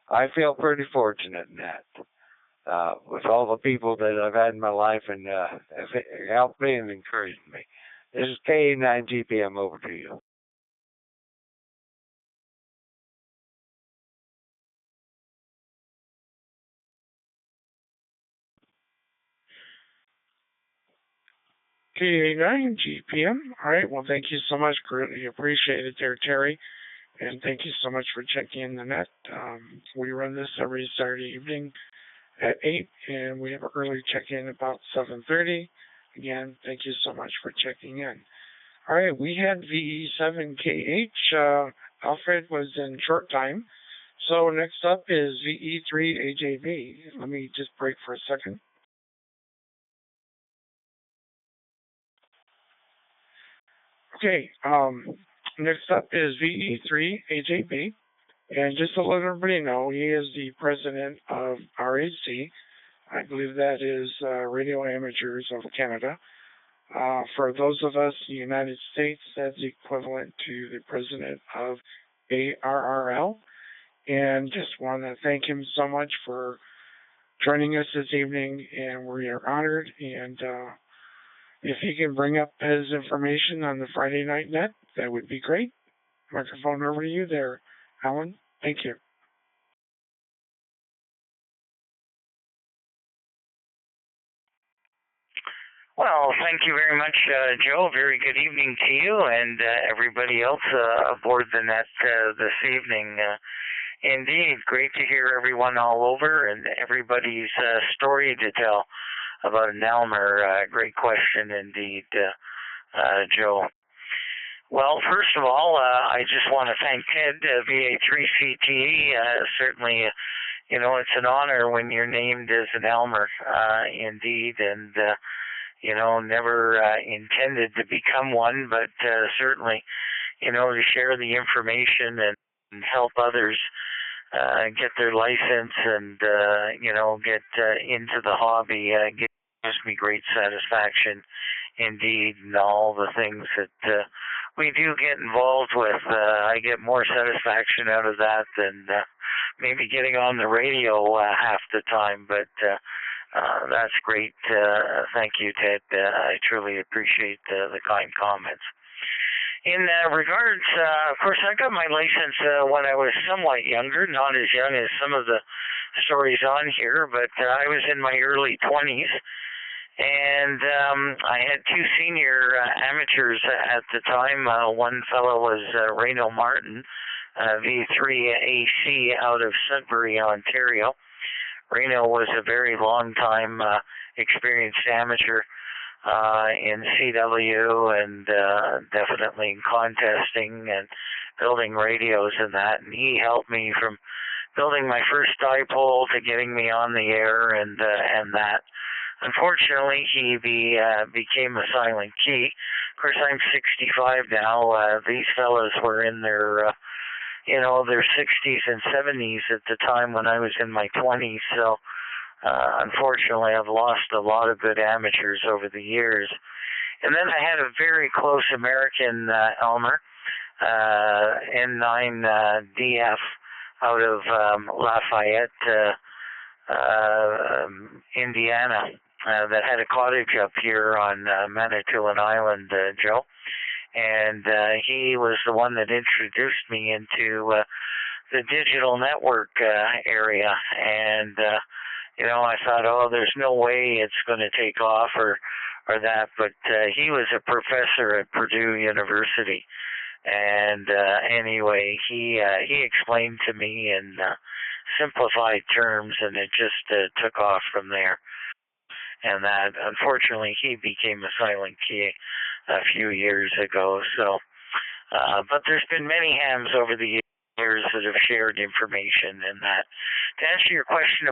I feel pretty fortunate in that. With all the people that I've had in my life, and have helped me and encouraged me. This is KA9GPM, over to you. KA9GPM. All right, well, thank you so much. Greatly appreciated there, Terry. And thank you so much for checking in the net. We run this every Saturday evening at 8, and we have an early check-in about 7:30. Again, thank you so much for checking in. All right, we had VE7KH. Alfred was in short time. So next up is VE3AJV. Let me just break for a second. Okay, next up is VE3AJV. And just to let everybody know, he is the president of RAC. I believe that is Radio Amateurs of Canada. For those of us in the United States, that's equivalent to the president of ARRL. And just want to thank him so much for joining us this evening, and we are honored. And if he can bring up his information on the Friday Night Net, that would be great. Microphone over to you there, Alan. Thank you. Well, thank you very much, Joe. Very good evening to you and everybody else aboard the net this evening. Indeed, great to hear everyone all over and everybody's story to tell about an Elmer. Great question indeed, Joe. Well, first of all, I just want to thank Ted, VA3CTE. Certainly, it's an honor when you're named as an Elmer, indeed, and never intended to become one, but certainly, to share the information and help others get their license and, get into the hobby gives me great satisfaction indeed, and all the things that we do get involved with. I get more satisfaction out of that than maybe getting on the radio half the time, but that's great. Thank you, Ted. I truly appreciate the kind comments. In regards, of course, I got my license when I was somewhat younger, not as young as some of the stories on here, but I was in my early 20s, and I had two senior amateurs at the time. One fellow was Reno Martin, V3AC out of Sudbury, Ontario. Reno was a very long time experienced amateur in CW and definitely in contesting and building radios and that. And he helped me from building my first dipole to getting me on the air and that. Unfortunately, he became a silent key. Of course, I'm 65 now. These fellas were in their their 60s and 70s at the time when I was in my 20s. So, unfortunately, I've lost a lot of good amateurs over the years. And then I had a very close American Elmer, N9DF, out of Lafayette, Indiana, that had a cottage up here on Manitoulin Island, Joe. And he was the one that introduced me into the digital network area. And, I thought, there's no way it's going to take off or that. But he was a professor at Purdue University. And anyway, he explained to me in simplified terms, and it just took off from there. And that, unfortunately, he became a silent key a few years ago. So, but there's been many hams over the years that have shared information and that. To answer your question,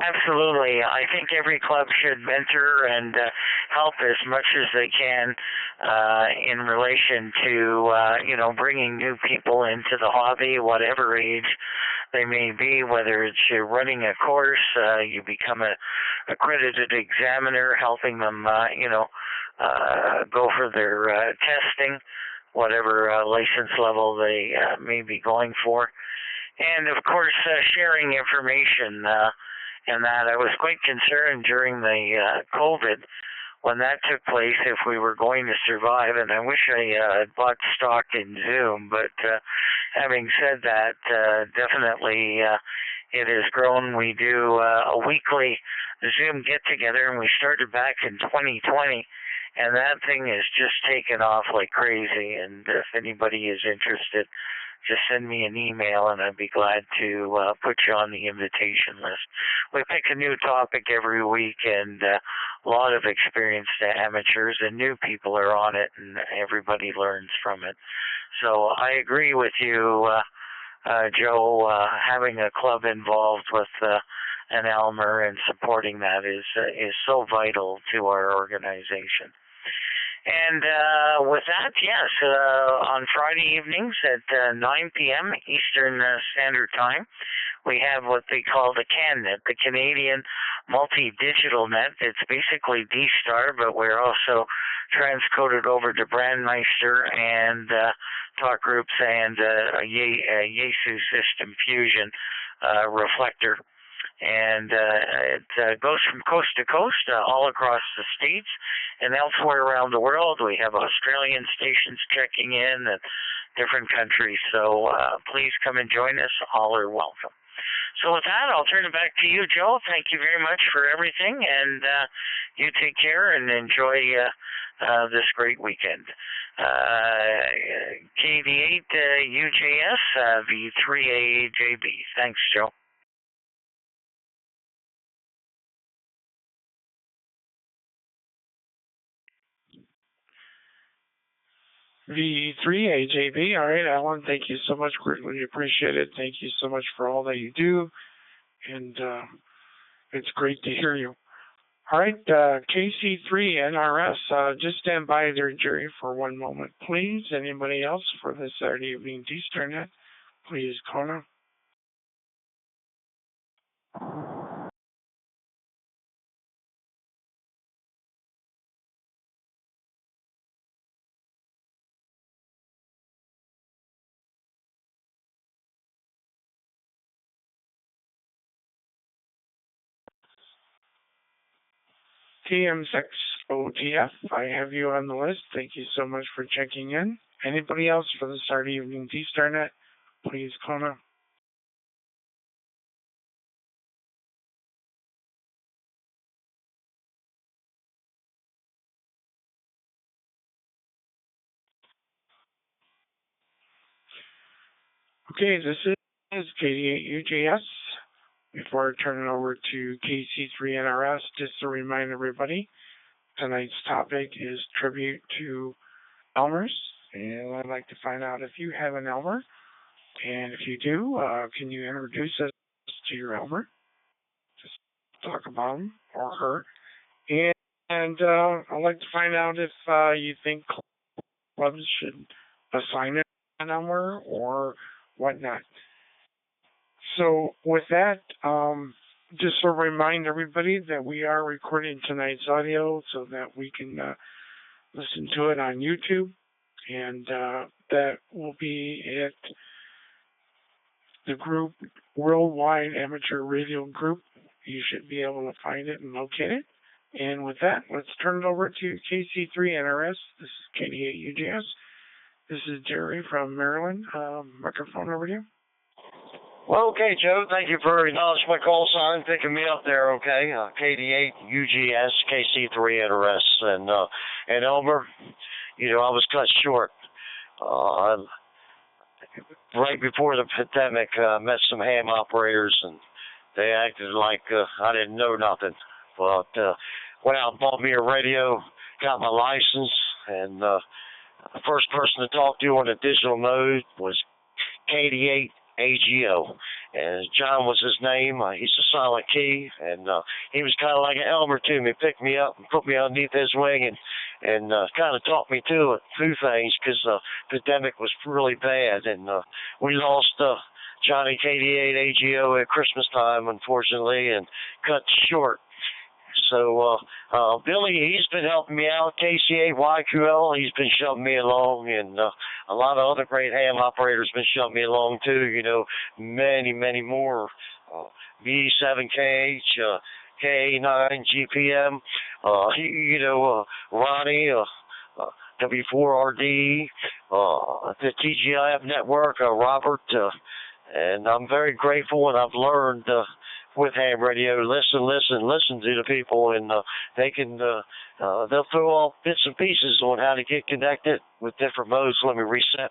absolutely. I think every club should mentor and help as much as they can in relation to, bringing new people into the hobby, whatever age they may be, whether it's you're running a course, you become a accredited examiner, helping them, go for their testing, whatever license level they may be going for. And, of course, sharing information. And that I was quite concerned during the COVID when that took place if we were going to survive. And I wish I had bought stock in Zoom. But having said that, definitely it has grown. We do a weekly Zoom get-together, and we started back in 2020. And that thing has just taken off like crazy. And if anybody is interested, just send me an email, and I'd be glad to put you on the invitation list. We pick a new topic every week, and a lot of experienced amateurs and new people are on it, and everybody learns from it. So I agree with you, Joe. Having a club involved with an Elmer and supporting that is so vital to our organization. And with that, yes, on Friday evenings at 9 p.m. Eastern Standard Time, we have what they call the CanNet, the Canadian Multi-Digital Net. It's basically D-Star, but we're also transcoded over to Brandmeister and Talk Groups and Yaesu System Fusion Reflector. And it goes from coast to coast, all across the States and elsewhere around the world. We have Australian stations checking in and different countries. So please come and join us. All are welcome. So with that, I'll turn it back to you, Joe. Thank you very much for everything, and you take care and enjoy this great weekend. KD8UJS, V3AJB. Thanks, Joe. V3AJB. All right, Alan, thank you so much. Greatly appreciate it. Thank you so much for all that you do. And it's great to hear you. All right, KC3NRS, just stand by there, Jerry, for one moment, please. Anybody else for the Saturday evening D-Starnet, please call now. TM6OTF, I have you on the list. Thank you so much for checking in. Anybody else for the Saturday evening D-Starnet, please call now. Okay, this is KD8UJS. Before I turn it over to KC3NRS, just to remind everybody, tonight's topic is tribute to Elmers, and I'd like to find out if you have an Elmer, and if you do, can you introduce us to your Elmer? Just talk about him or her, and I'd like to find out if you think clubs should assign an Elmer or whatnot. So with that, just to remind everybody that we are recording tonight's audio so that we can listen to it on YouTube, and that will be at the group Worldwide Amateur Radio Group. You should be able to find it and locate it. And with that, let's turn it over to KC3NRS. This is KD8UJS. This is Jerry from Maryland. Microphone over to you. Well, okay, Joe. Thank you for acknowledging my call sign, picking me up there. Okay, KD8UGS, KC3NRS, and Elmer. You know, I was cut short. Right before the pandemic, met some ham operators, and they acted like I didn't know nothing. But went out and bought me a radio, got my license, and the first person to talk to on the digital mode was KD8AGO, and John was his name. He's a silent key, and he was kind of like an Elmer to me. Picked me up and put me underneath his wing, and kind of taught me through things, because the pandemic was really bad, and we lost Johnny KD8AGO at Christmas time, unfortunately, and cut short. So Billy, he's been helping me out. KC8YQL, he's been shoving me along, and a lot of other great ham operators been shoving me along too. You know, many more. V7KH, KA9GPM, you know, Ronnie, W4RD, the TGIF network, Robert, and I'm very grateful, and I've learned with ham radio, listen to the people, and they can, they'll throw off bits and pieces on how to get connected with different modes. Let me reset.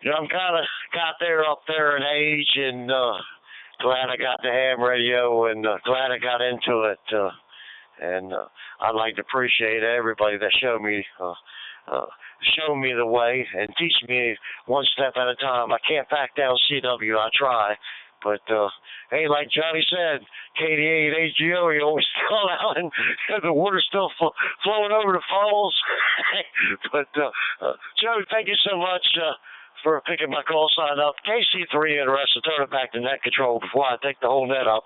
You know, I'm kind of got up there in age, and glad I got the ham radio, and glad I got into it, and I'd like to appreciate everybody that showed me the way and teach me one step at a time. I can't back down CW, I try. But, hey, like Johnny said, KD8AGO, he always call out, and the water's still flowing over the falls. But, Joe, thank you so much for picking my call sign up. KC3NRS, turn it back to net control before I take the whole net up.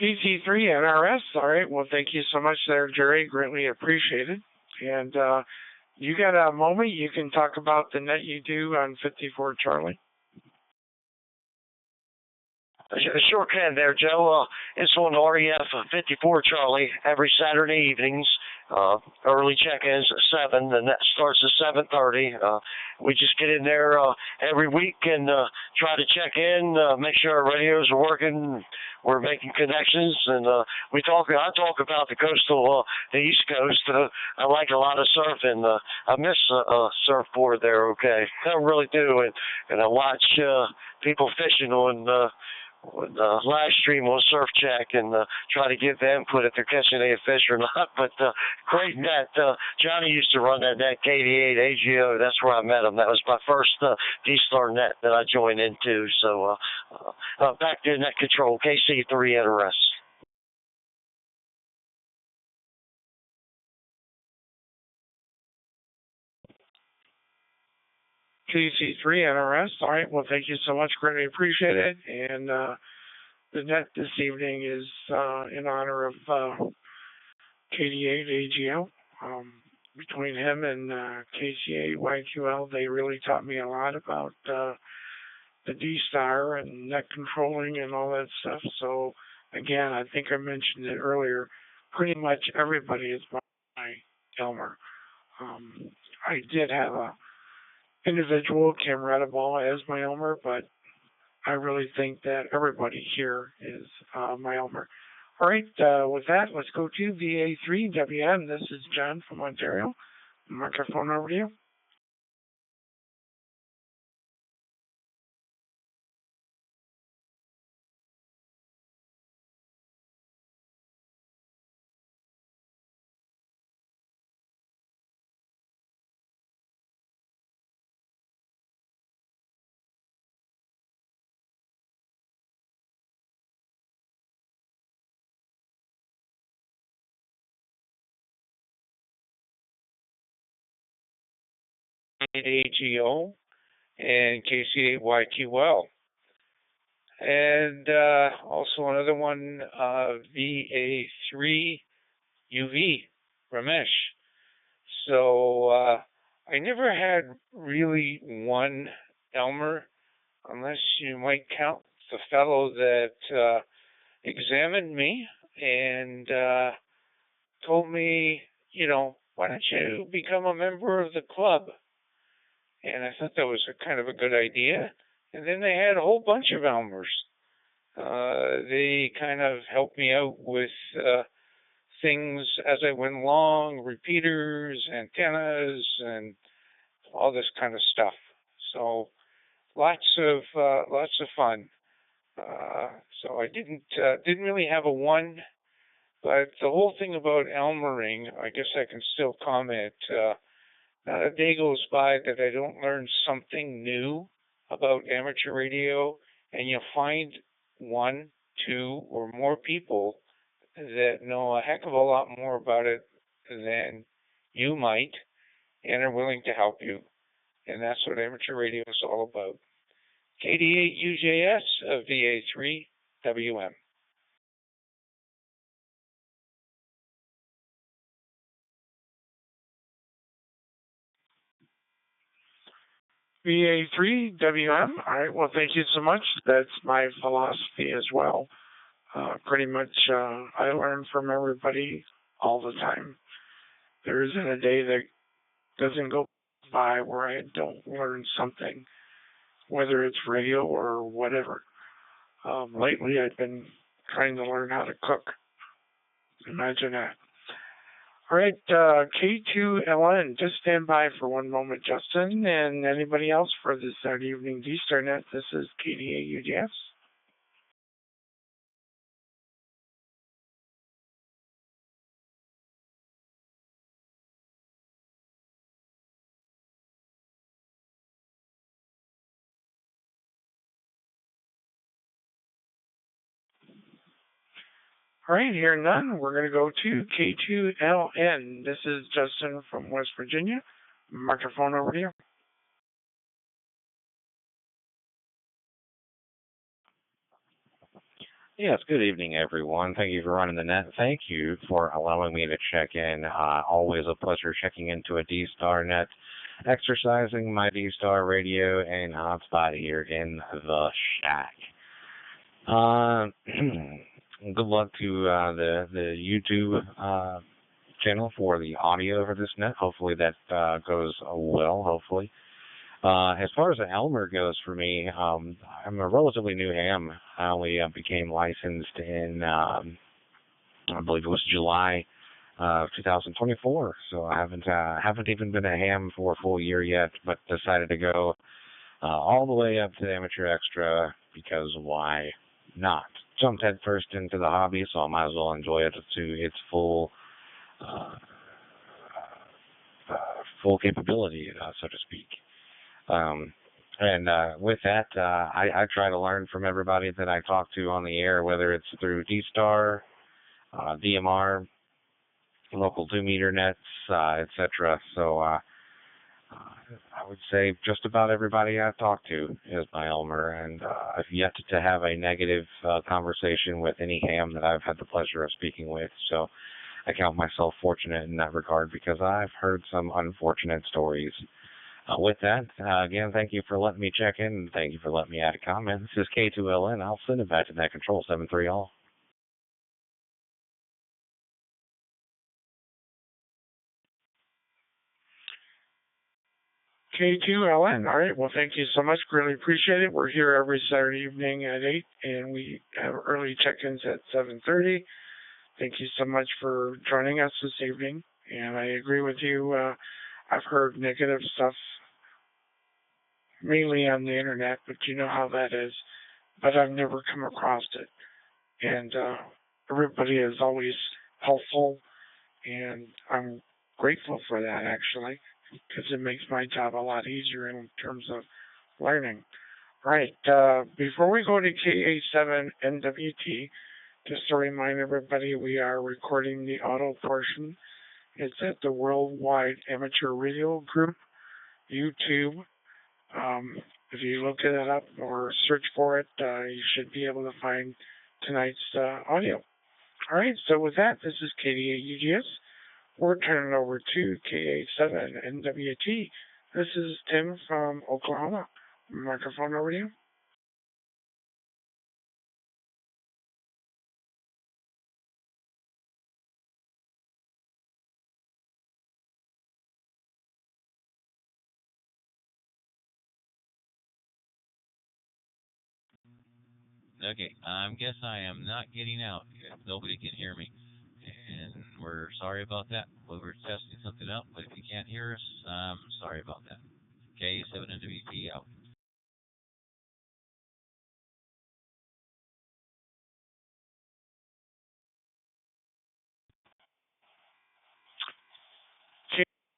KC3NRS, all right. Well, thank you so much there, Jerry. Greatly appreciated. And you got a moment you can talk about the net you do on 54 Charlie? A shorthand there, Joe. It's on REF 54 Charlie every Saturday evenings. Early check-ins at 7, and that starts at 7:30. We just get in there every week and try to check in, make sure our radios are working. We're making connections, and I talk about the coastal, the East Coast. I like a lot of surfing. I miss surfboard there. Okay, I really do, and I watch people fishing on live stream on Surf Check and try to give them input if they're catching any fish or not. But great net. Johnny used to run that net, KD8UJS-JOE. That's where I met him. That was my first D-Star net that I joined into. So back to net control, KC3 NRS. KC3 NRS. All right. Well, thank you so much. Greatly appreciate it. And the net this evening is in honor of KD8UJS-JOE. Between him and KC8YQL, they really taught me a lot about the D-Star and net controlling and all that stuff. So, again, I think I mentioned it earlier, pretty much everybody is my Elmer. I did have a individual Camerata Ball as my Elmer, but I really think that everybody here is my Elmer. All right, with that, let's go to VA3WM. This is John from Ontario. Microphone over to you. KD8UJS-JOE and KC8YQL. And also another one, VA3UV, Ramesh. So I never had really one Elmer, unless you might count the fellow that examined me and told me, why don't you become a member of the club? And I thought that was kind of a good idea. And then they had a whole bunch of Elmers. They kind of helped me out with things as I went along, repeaters, antennas, and all this kind of stuff. So lots of fun. So I didn't really have a one, but the whole thing about Elmering, I guess I can still comment. Not a day goes by that I don't learn something new about amateur radio, and you'll find one, two, or more people that know a heck of a lot more about it than you might and are willing to help you. And that's what amateur radio is all about. KD8UJS of VA3WM. VA3WM. All right. Well, thank you so much. That's my philosophy as well. Pretty much, I learn from everybody all the time. There isn't a day that doesn't go by where I don't learn something, whether it's radio or whatever. Lately, I've been trying to learn how to cook. Imagine that. All right, K2LN, just stand by for one moment, Justin, and anybody else for this Saturday evening D-Star Net. This is KD8UJS. All right, hearing none, we're going to go to K2LN. This is Justin from West Virginia. Microphone over to you. Yes, good evening, everyone. Thank you for running the net. Thank you for allowing me to check in. Always a pleasure checking into a D-Star net, exercising my D-Star radio and hotspot here in the shack. Good luck to the YouTube channel for the audio for this net. Hopefully that goes well. Hopefully. As far as the Elmer goes for me, I'm a relatively new ham. I only became licensed in I believe it was July 2024. So I haven't even been a ham for a full year yet, but decided to go all the way up to amateur extra because why not? Jumped head first into the hobby, so I might as well enjoy it to its full capability, so to speak. And with that, I try to learn from everybody that I talk to on the air, whether it's through D-Star, DMR, local 2-meter nets, etc. So I would say just about everybody I've talked to is my Elmer, and I've yet to have a negative conversation with any ham that I've had the pleasure of speaking with. So I count myself fortunate in that regard because I've heard some unfortunate stories. With that, again, thank you for letting me check in, and thank you for letting me add a comment. This is K2LN. I'll send it back to Net Control 73 all. K2LN. All right. Well, thank you so much. Really appreciate it. We're here every Saturday evening at 8, and we have early check-ins at 7:30. Thank you so much for joining us this evening. And I agree with you. I've heard negative stuff mainly on the internet, but you know how that is. But I've never come across it. And everybody is always helpful, and I'm grateful for that, actually, because it makes my job a lot easier in terms of learning. Right. Before we go to KA7NWT, just to remind everybody, we are recording the auto portion. It's at the Worldwide Amateur Radio Group, YouTube. If you look it up or search for it, you should be able to find tonight's audio. All right, so with that, this is KD8UJS. We're turning over to KA7NWT. This is Tim from Oklahoma. Microphone over to you. Okay, I guess I am not getting out. Nobody can hear me. And we're sorry about that. We were testing something out, but if you can't hear us, I'm sorry about that. K7NWT out.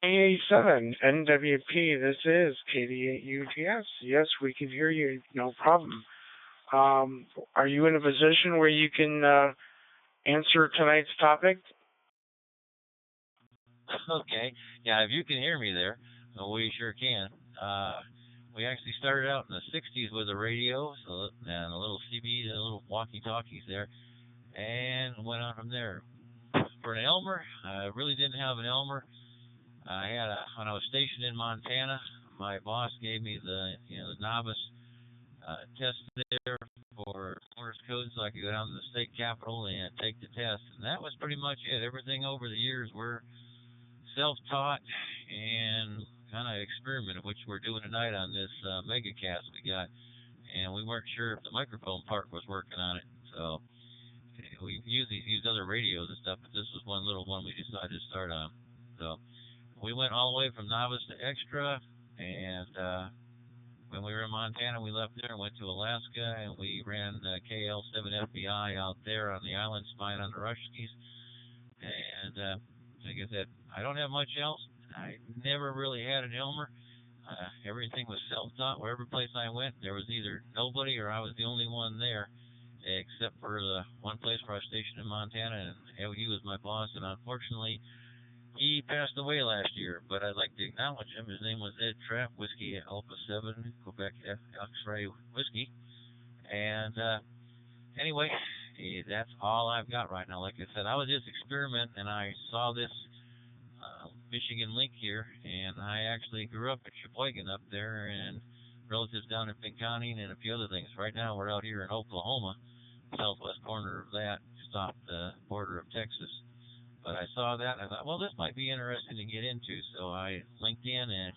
KA7NWP, this is KD8UJS. Yes, we can hear you, no problem. Are you in a position where you can answer tonight's topic? Okay, yeah, if you can hear me there, we sure can. We actually started out in the 60s with a radio, and a little CB, a little walkie-talkies there, and went on from there. For an Elmer, I really didn't have an Elmer. When I was stationed in Montana, my boss gave me the novice test there for Morse code so I could go down to the state capitol and take the test. And that was pretty much it. Everything over the years were self-taught and kind of experimented, which we're doing tonight on this megacast we got. And we weren't sure if the microphone part was working on it. So we usually use other radios and stuff, but this was one little one we decided to start on. So we went all the way from novice to extra, and when we were in Montana, we left there and went to Alaska, and we ran KL7FBI out there on the island spying on the Ruskies. And like I said, I don't have much else. I never really had an Elmer. Everything was self-taught. Wherever place I went, there was either nobody or I was the only one there, except for the one place where I was stationed in Montana, and he was my boss, and unfortunately, he passed away last year, but I'd like to acknowledge him. His name was Ed Trapp, Whiskey Alpha 7, Quebec X-Ray Whiskey. And anyway, that's all I've got right now. Like I said, I was just experimenting, and I saw this Michigan link here, and I actually grew up at Sheboygan up there, and relatives down in Pinconning and a few other things. Right now, we're out here in Oklahoma, southwest corner of that, just off the border of Texas. But I saw that and I thought, well, this might be interesting to get into. So I linked in and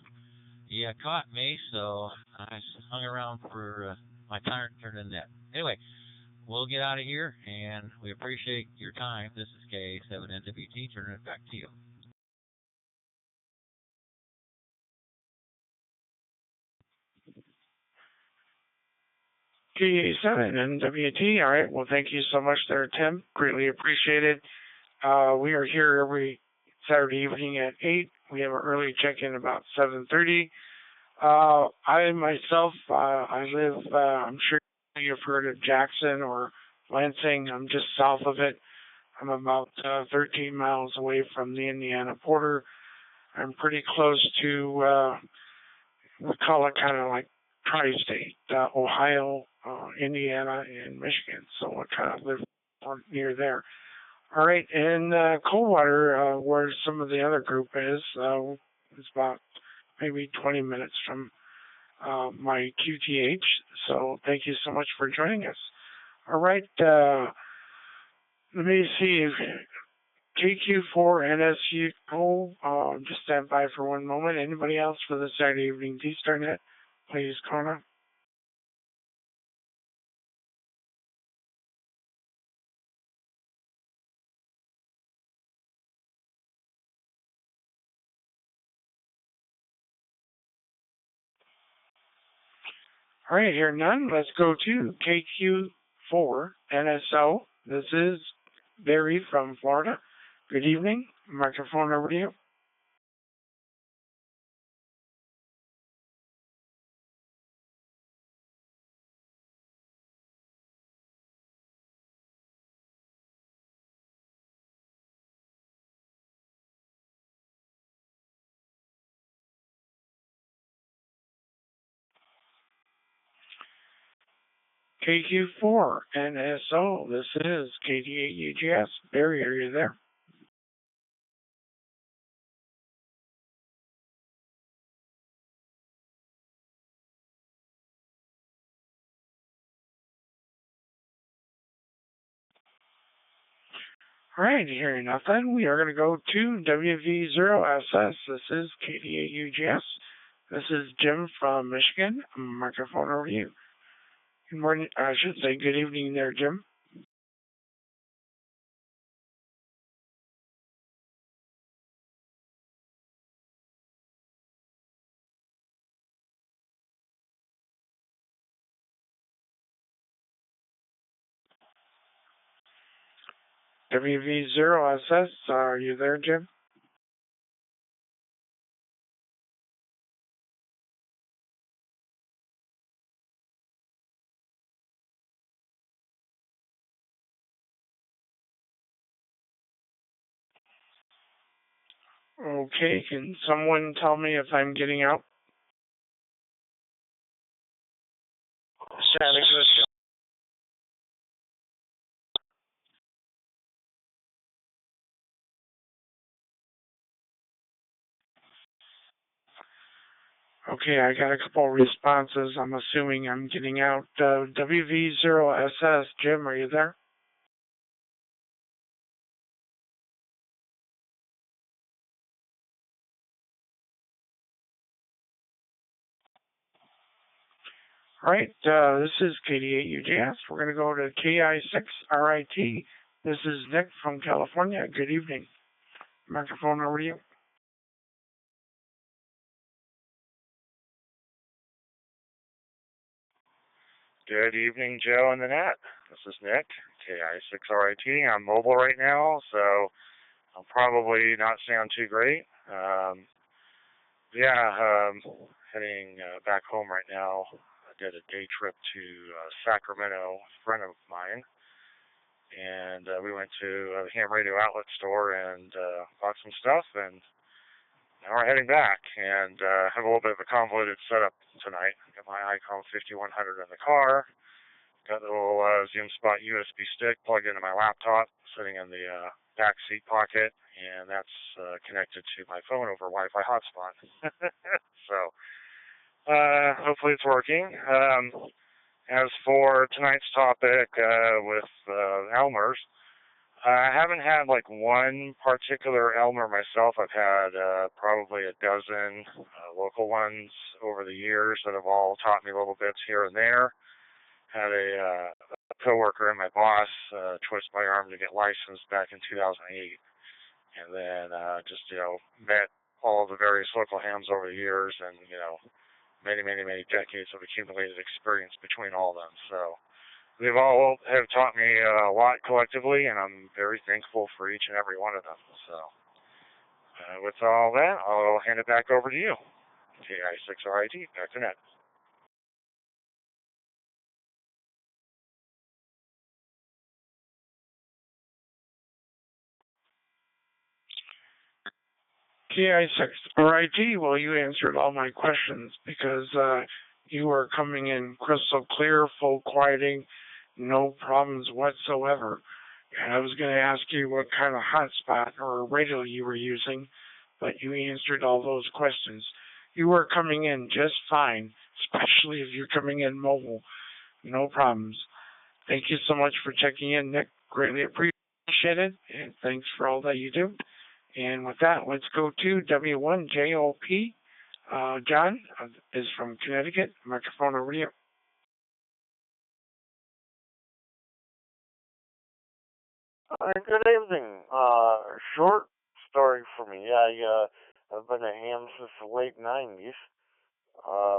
yeah, caught me. So I hung around for my turn in that. Anyway, we'll get out of here and we appreciate your time. This is K7NWT. Turning it back to you. KD8UJS-JOE. All right. Well, thank you so much there, Tim. Greatly appreciated. We are here every Saturday evening at 8. We have an early check-in about 7:30. I myself, I live, I'm sure you've heard of Jackson or Lansing. I'm just south of it. I'm about 13 miles away from the Indiana border. I'm pretty close to, we call it kind of like tri-state, Ohio, Indiana, and Michigan. So I kind of live near there. All right, in Coldwater, where some of the other group is, it's about maybe 20 minutes from my QTH. So thank you so much for joining us. All right, let me see. KQ4NSU, just stand by for one moment. Anybody else for the Saturday evening D-Star Net? Please, Connor. All right, here none. Let's go to KQ4NSO. This is Barry from Florida. Good evening. Microphone over to you. KQ4NSO. This is KD8UJS. Barry, are you there? All right, hearing nothing, we are going to go to WV0SS. This is KD8UJS. This is Jim from Michigan. Microphone over to you. Good morning. I should say good evening there, Jim. WV0SS, are you there, Jim? Okay, can someone tell me if I'm getting out? Sounding good, Joe. Okay, I got a couple of responses. I'm assuming I'm getting out. WV0SS, Jim, are you there? All right, this is KD8UJS. We're going to go to KI6RIT. This is Nick from California. Good evening. Microphone over to you. Good evening, Joe and the net. This is Nick, KI6RIT. I'm mobile right now, so I'll probably not sound too great. Heading back home right now. I did a day trip to Sacramento, a friend of mine, and we went to the ham radio outlet store and bought some stuff, and now we're heading back, and have a little bit of a convoluted setup tonight. Got my ICOM 5100 in the car. Got the little Zoom Spot USB stick plugged into my laptop, sitting in the back seat pocket, and that's connected to my phone over Wi-Fi hotspot. So hopefully it's working. as for tonight's topic with Elmers, I haven't had like one particular Elmer myself. I've had probably a dozen local ones over the years that have all taught me little bits here and there. Had a coworker and my boss twist my arm to get licensed back in 2008, and then just met all the various local hams over the years, and many decades of accumulated experience between all of them. So they've all have taught me a lot collectively, and I'm very thankful for each and every one of them. So with all that, I'll hand it back over to you. KI6RIT, back to net. KI6RIT, well, you answered all my questions because you are coming in crystal clear, full quieting, no problems whatsoever. And I was going to ask you what kind of hotspot or radio you were using, but you answered all those questions. You were coming in just fine, especially if you're coming in mobile. No problems. Thank you so much for checking in, Nick. Greatly appreciated, and thanks for all that you do. And with that, let's go to W1JOP. John is from Connecticut. Microphone over to you. Good evening. Short story for me. I've been a ham since the late 90s.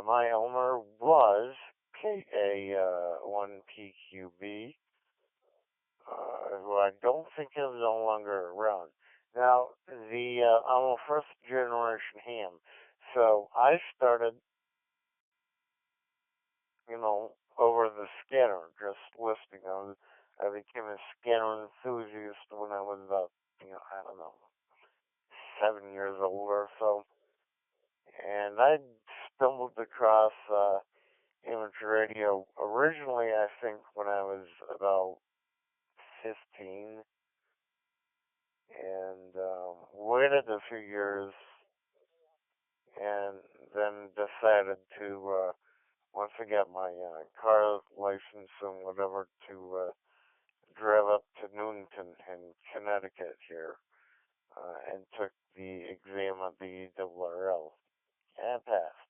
My Elmer was KA1PQB, who I don't think is no longer around. Now, I'm a first generation ham, so I started, over the scanner, just listening. I became a scanner enthusiast when I was about, I don't know, 7 years old or so. And I stumbled across amateur radio originally, I think, when I was about 15. And waited a few years and then decided to, once I got my car license and whatever, to drive up to Newington in Connecticut here and took the exam at the ERRL and passed.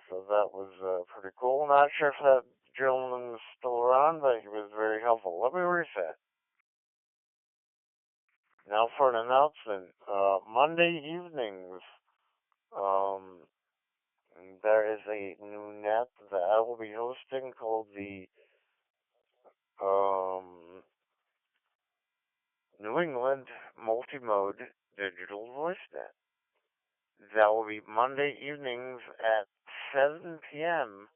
So that was pretty cool. Not sure if that gentleman is still around, but he was very helpful. Let me reset. Now for an announcement. Monday evenings, there is a new net that I will be hosting called the New England Multimode Digital Voice Net. That will be Monday evenings at 7 p.m.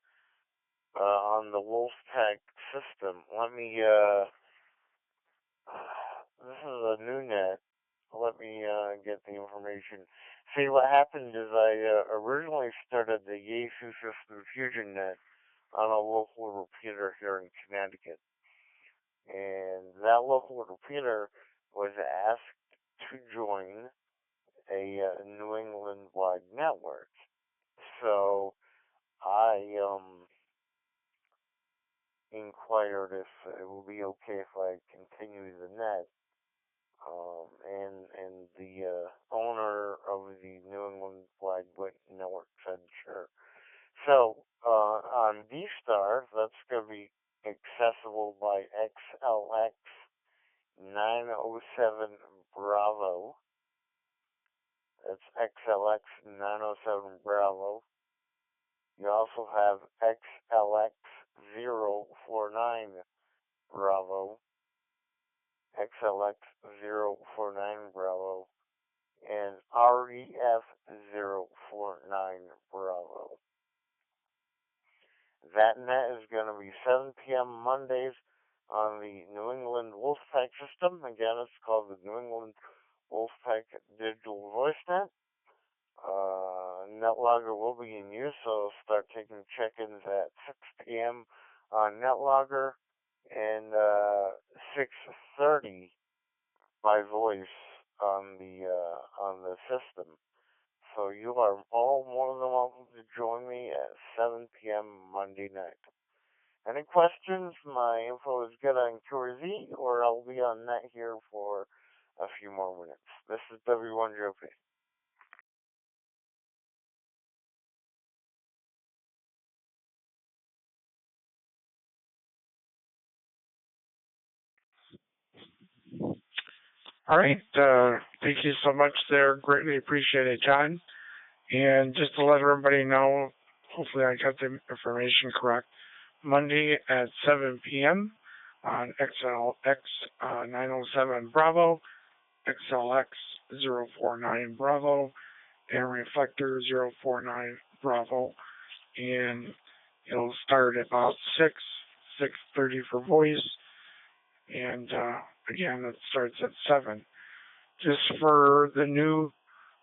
On the Wolfpack system. Let me, this is a new net. Let me get the information. See, what happened is I originally started the Yaesu System Fusion Net on a local repeater here in Connecticut. And that local repeater was asked to join a New England-wide network. So I inquired if it will be okay if I continue the net. And the owner of the New England-wide network said sure. So on D-Star, that's going to be accessible by XLX 907 Bravo. That's XLX 907 Bravo. You also have XLX 049 Bravo, XLX 049 Bravo, and REF 049 Bravo. That net is going to be 7 p.m. Mondays on the New England Wolfpack system. Again, it's called the New England Wolfpack Digital Voice Net. NetLogger will be in use, so start taking check-ins at 6 p.m. on NetLogger and 6:30 by voice on the system. So you are all more than welcome to join me at 7 p.m. Monday night. Any questions? My info is good on QRZ, or I'll be on net here for a few more minutes. This is W1JOE. All right. Thank you so much there. Greatly appreciated, John. And just to let everybody know, hopefully I got the information correct, Monday at 7 p.m. on XLX 907 Bravo, XLX 049 Bravo, and Reflector 049 Bravo. And it'll start at about 6:30 for voice. And again, it starts at 7. Just for the new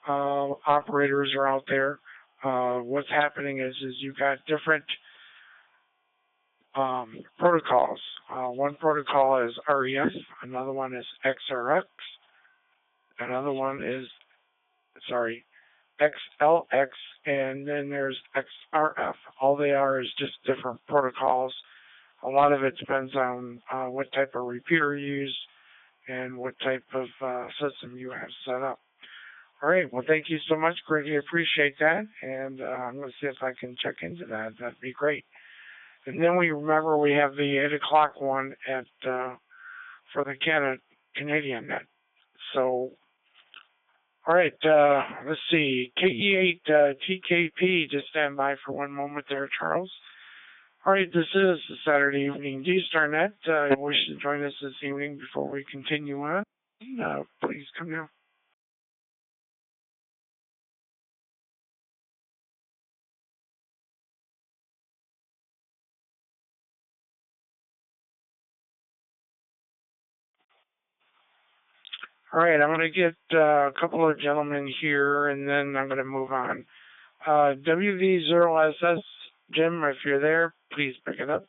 operators are out there, what's happening is you've got different protocols. One protocol is REF, another one is XRX, another one is, XLX, and then there's XRF. All they are is just different protocols. A lot of it depends on what type of repeater you use and what type of system you have set up. All right. Well, thank you so much. Greatly appreciate that. And I'm going to see if I can check into that. That'd be great. And then we have the 8 o'clock one at for the Canadian net. So, all right. Let's see. KE8TKP, just stand by for one moment there, Charles. All right. This is the Saturday Evening D-Star Net. I wish to join us this evening before we continue on. Please come down. All right, I'm going to get a couple of gentlemen here, and then I'm going to move on. WV0SS, Jim, if you're there, please pick it up.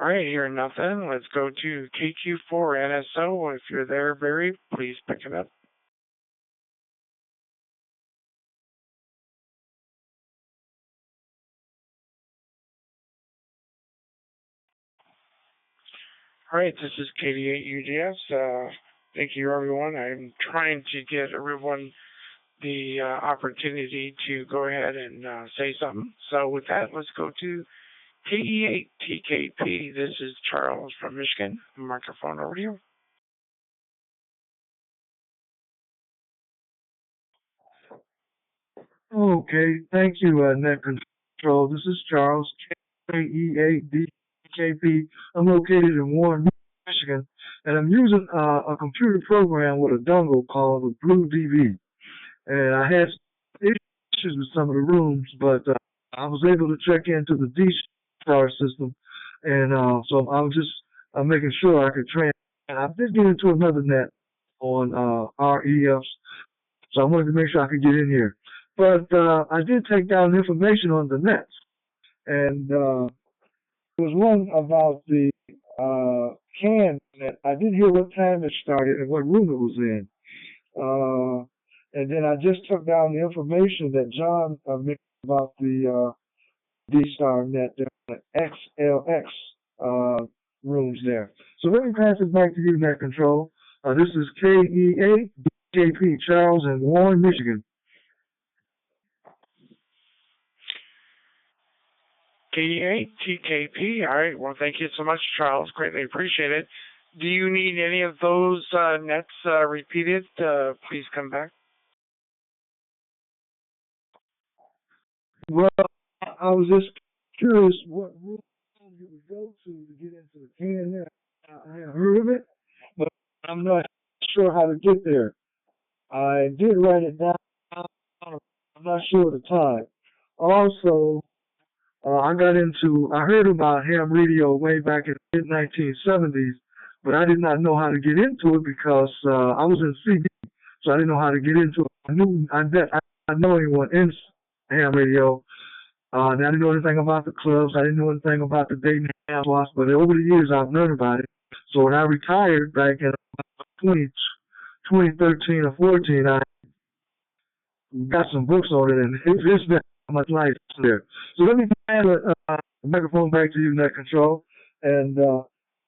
All right, hearing nothing. Let's go to KQ4NSO. If you're there, Barry, please pick it up. All right, this is KD8UJS. Thank you, everyone. I'm trying to get everyone the opportunity to go ahead and say something. So with that, let's go to KE8TKP. This is Charles from Michigan. Microphone over to you. Okay, thank you, Net Control. This is Charles, KE8DKP. I'm located in Warren, Michigan, and I'm using a computer program with a dongle called the Blue DV. And I had issues with some of the rooms, but I was able to check into the D-Star system, and so I'm making sure I could train. And I did get into another net on REFs, so I wanted to make sure I could get in here. But I did take down information on the nets, and there was one about the CAN net. I didn't hear what time it started and what room it was in. And then I just took down the information that John mentioned about the D-Star net, the XLX rooms there. So let me pass it back to you, Net Control. This is KE8DKP, Charles in Warren, Michigan. KE8TKP. All right. Well, thank you so much, Charles. Greatly appreciate it. Do you need any of those nets repeated? Please come back. Well, I was just curious what room you would go to get into the can there. I have heard of it, but I'm not sure how to get there. I did write it down. I'm not sure of the time. Also, I heard about ham radio way back in the mid-1970s, but I did not know how to get into it because I was in CD, so I didn't know how to get into it. I know anyone in ham radio, And I didn't know anything about the clubs. I didn't know anything about the dating house loss, but over the years I've learned about it. So when I retired back in 2013 or 14, I got some books on it, and it's been much life there. So let me hand the microphone back to you, Net Control, and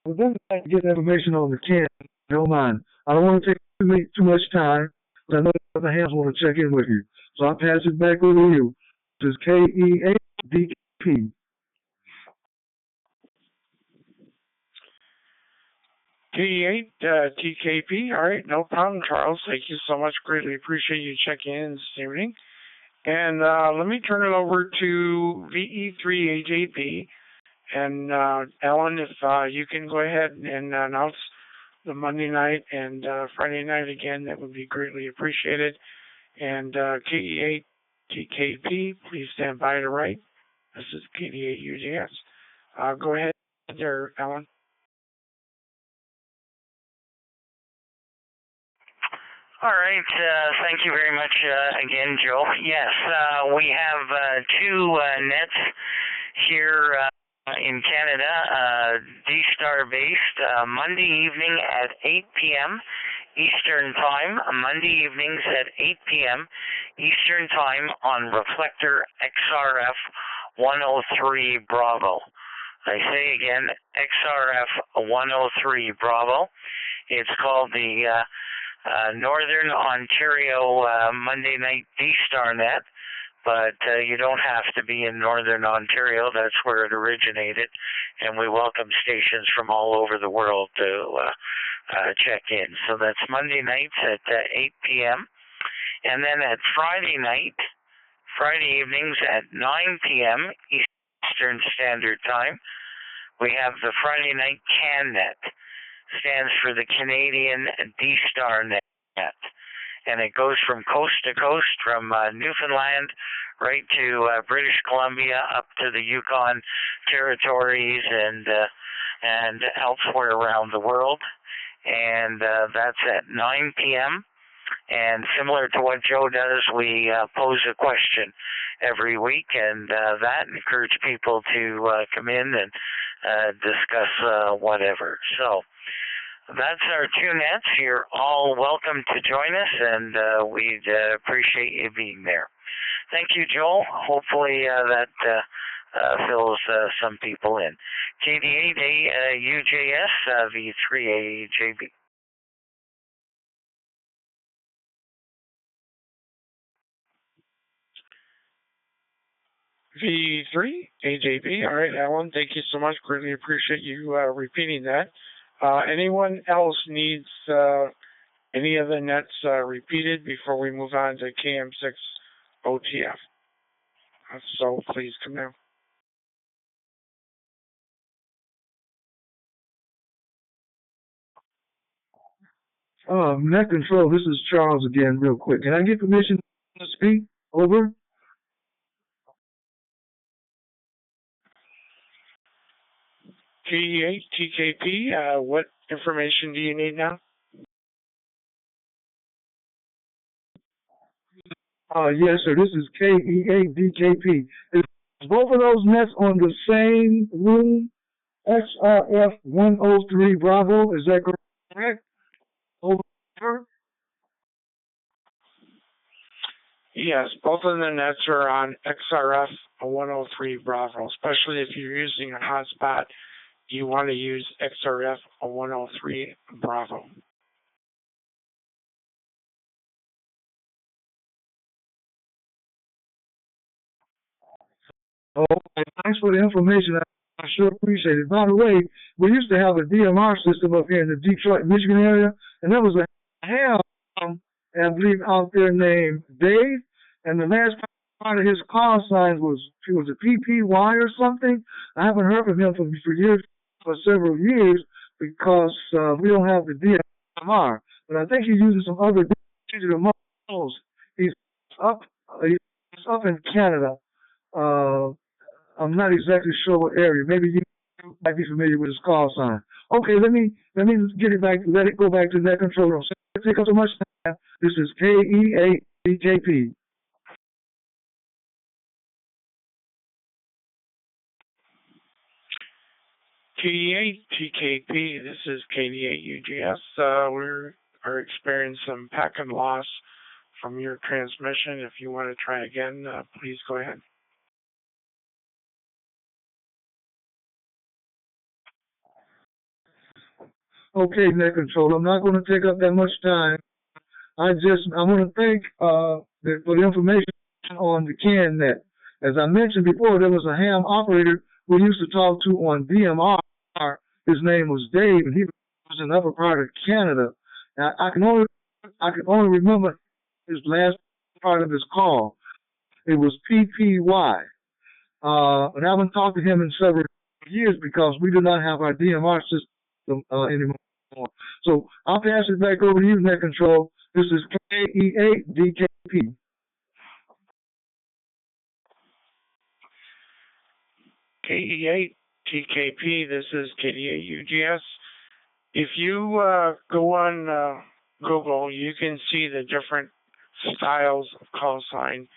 we're going to get information on the can. Don't mind. I don't want to take too much time, but I know the other hands want to check in with you. So I'll pass it back over to you. This is KD8UJS-JOE. KD8 TKP. All right, no problem, Charles. Thank you so much. Greatly appreciate you checking in this evening. And let me turn it over to VE3AJP. And Ellen, if you can go ahead and announce the Monday night and Friday night again, that would be greatly appreciated. And KD8 TKP, please stand by to right. This is KD8UJS. Go ahead there, Ellen. All right. Thank you very much again, Joe. Yes, we have two nets here in Canada, D-Star based, Monday evening at 8 p.m. Eastern Time, Monday evenings at 8 p.m. Eastern Time on Reflector XRF 103 Bravo. I say again, XRF 103 Bravo. It's called the Northern Ontario Monday Night D-Star Net, but you don't have to be in Northern Ontario. That's where it originated, and we welcome stations from all over the world to check in. So that's Monday nights at 8 p.m. And then at Friday evenings at 9 p.m. Eastern Standard Time, we have the Friday Night CanNet. Stands for the Canadian D-Star Net, and it goes from coast to coast, from Newfoundland right to British Columbia, up to the Yukon territories and elsewhere around the world. And that's at 9 p.m. And similar to what Joe does, we pose a question every week, and that encourage people to come in and discuss whatever. So that's our two nets. You're all welcome to join us, and we'd appreciate you being there. Thank you, Joel. Hopefully that fills some people in. KD8UJS, V3AJB. V3AJB. All right, Alan, thank you so much. Greatly appreciate you repeating that. Anyone else needs any of the nets repeated before we move on to KM6 OTF? So please come down. Net Control, this is Charles again, real quick. Can I get permission to speak? Over. KD8 TKP, what information do you need now? Yes, sir. This is KD8DKP. Is both of those nets on the same room? XRF 103 Bravo. Is that correct? Over. Yes, both of the nets are on XRF 103 Bravo, especially if you're using a hotspot. You want to use XRF 103 Bravo. Oh, thanks for the information. I sure appreciate it. By the way, we used to have a DMR system up here in the Detroit, Michigan area, and there was a ham, I believe, out there named Dave, and the last part of his call sign was a PPY or something. I haven't heard from him for years, for several years, because we don't have the DMR. But I think he's using some other digital modes. He's up in Canada. I'm not exactly sure what area. Maybe you might be familiar with his call sign. Okay, let me get it back. Let it go back to that control room. Take up so much time. This is KD8UJS-JOE. KD8 this is KD8UJS. We are experiencing some packet loss from your transmission. If you want to try again, please go ahead. Okay, net control. I'm not going to take up that much time. I want to thank for the information on the CAN net. As I mentioned before, there was a ham operator we used to talk to on DMR. His name was Dave, and he was in the upper part of Canada. Now, I can only remember his last part of his call. It was PPY. And I haven't talked to him in several years because we do not have our DMR system anymore. So I'll pass it back over to you, Net Control. This is KE8DKP. KE8TKP, this is KD8UJS. If you go on Google, you can see the different styles of call sign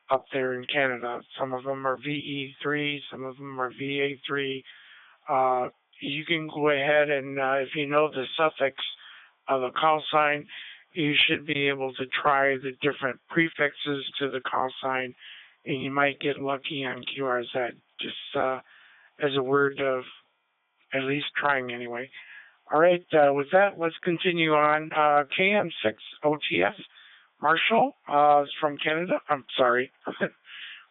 up there in Canada. Some of them are VE3, some of them are VA3. You can go ahead and, if you know the suffix of the call sign, you should be able to try the different prefixes to the call sign, and you might get lucky on QRZ, just as a word of at least trying anyway. All right, with that, let's continue on. KM6OTF, Marshall is from Canada. I'm sorry.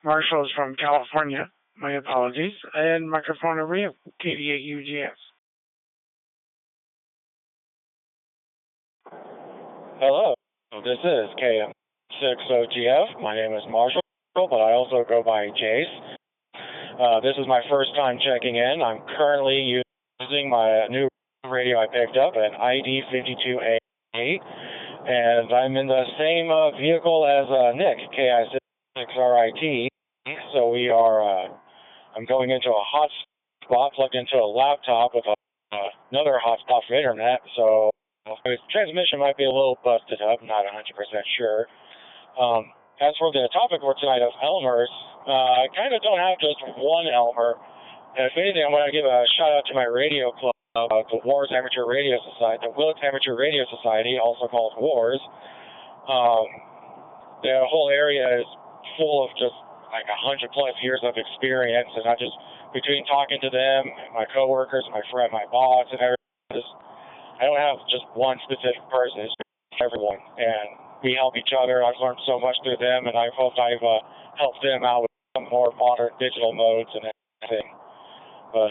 Marshall is from California. My apologies. And microphone over you, KD8UJS. Hello, this is KM6OTF. My name is Marshall, but I also go by Jace. This is my first time checking in. I'm currently using my new radio I picked up, an ID52A8, and I'm in the same vehicle as Nick, KI6RIT. So we are, I'm going into a hotspot plugged into a laptop with another hotspot for internet, so the transmission might be a little busted up, not 100% sure. As for the topic for tonight of Elmers, I kind of don't have just one Elmer. If anything, I'm going to give a shout out to my radio club, the Wars Amateur Radio Society, the Wilkes Amateur Radio Society, also called Wars. The whole area is full of just like 100+ years of experience, and I just, between talking to them, my coworkers, my friend, my boss, and everything, I don't have just one specific person, it's everyone, and we help each other. I've learned so much through them, and I hope I've helped them out with some more modern digital modes and everything. But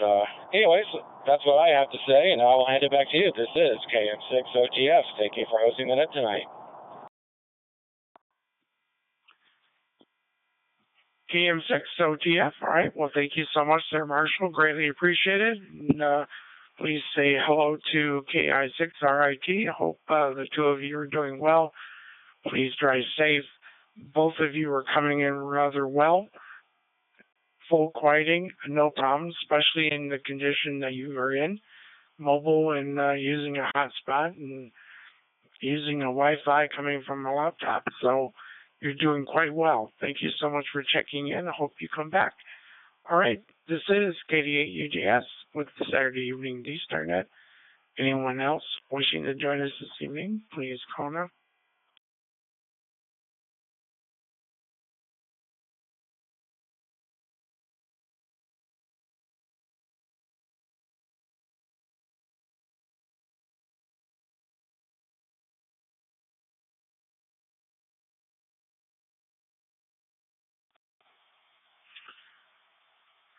anyways, that's what I have to say, and I will hand it back to you. This is KM6OTF. Thank you for hosting the net tonight. KM6OTF. All right. Well, thank you so much, Sir Marshall. Greatly appreciated. And, please say hello to KI6RIT. I hope the two of you are doing well. Please drive safe. Both of you are coming in rather well. Full quieting, no problems, especially in the condition that you are in. Mobile and using a hotspot and using a Wi-Fi coming from a laptop. So you're doing quite well. Thank you so much for checking in. I hope you come back. All right, this is KD8UJS with the Saturday Evening D-Star Net. Anyone else wishing to join us this evening, please call now.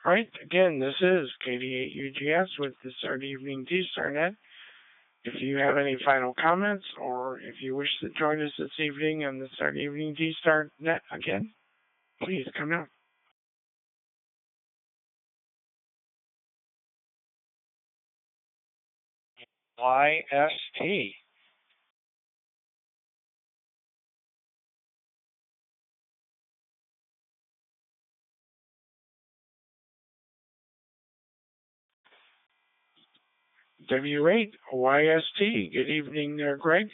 All right, again, this is KD8UJS with the Saturday Evening D-Star Net. If you have any final comments, or if you wish to join us this evening on the Saturday Evening D-Star Net again, please come now. YST. W8YST. Good evening there, Greg.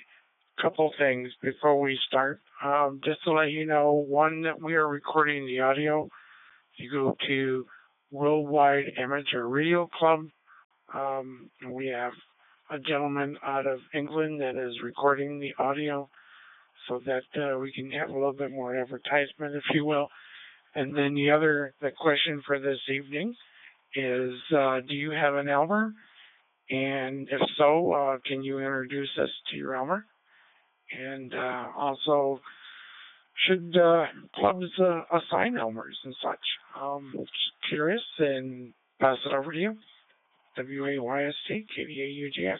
Couple things before we start. Just to let you know, one, that we are recording the audio. You go to Worldwide Amateur Radio Club We have a gentleman out of England that is recording the audio so that we can have a little bit more advertisement, if you will. And then the question for this evening is, do you have an Elmer? And if so, can you introduce us to your Elmer? And also, should clubs assign Elmers and such? Just curious, and pass it over to you. WAYST, KD8UJS.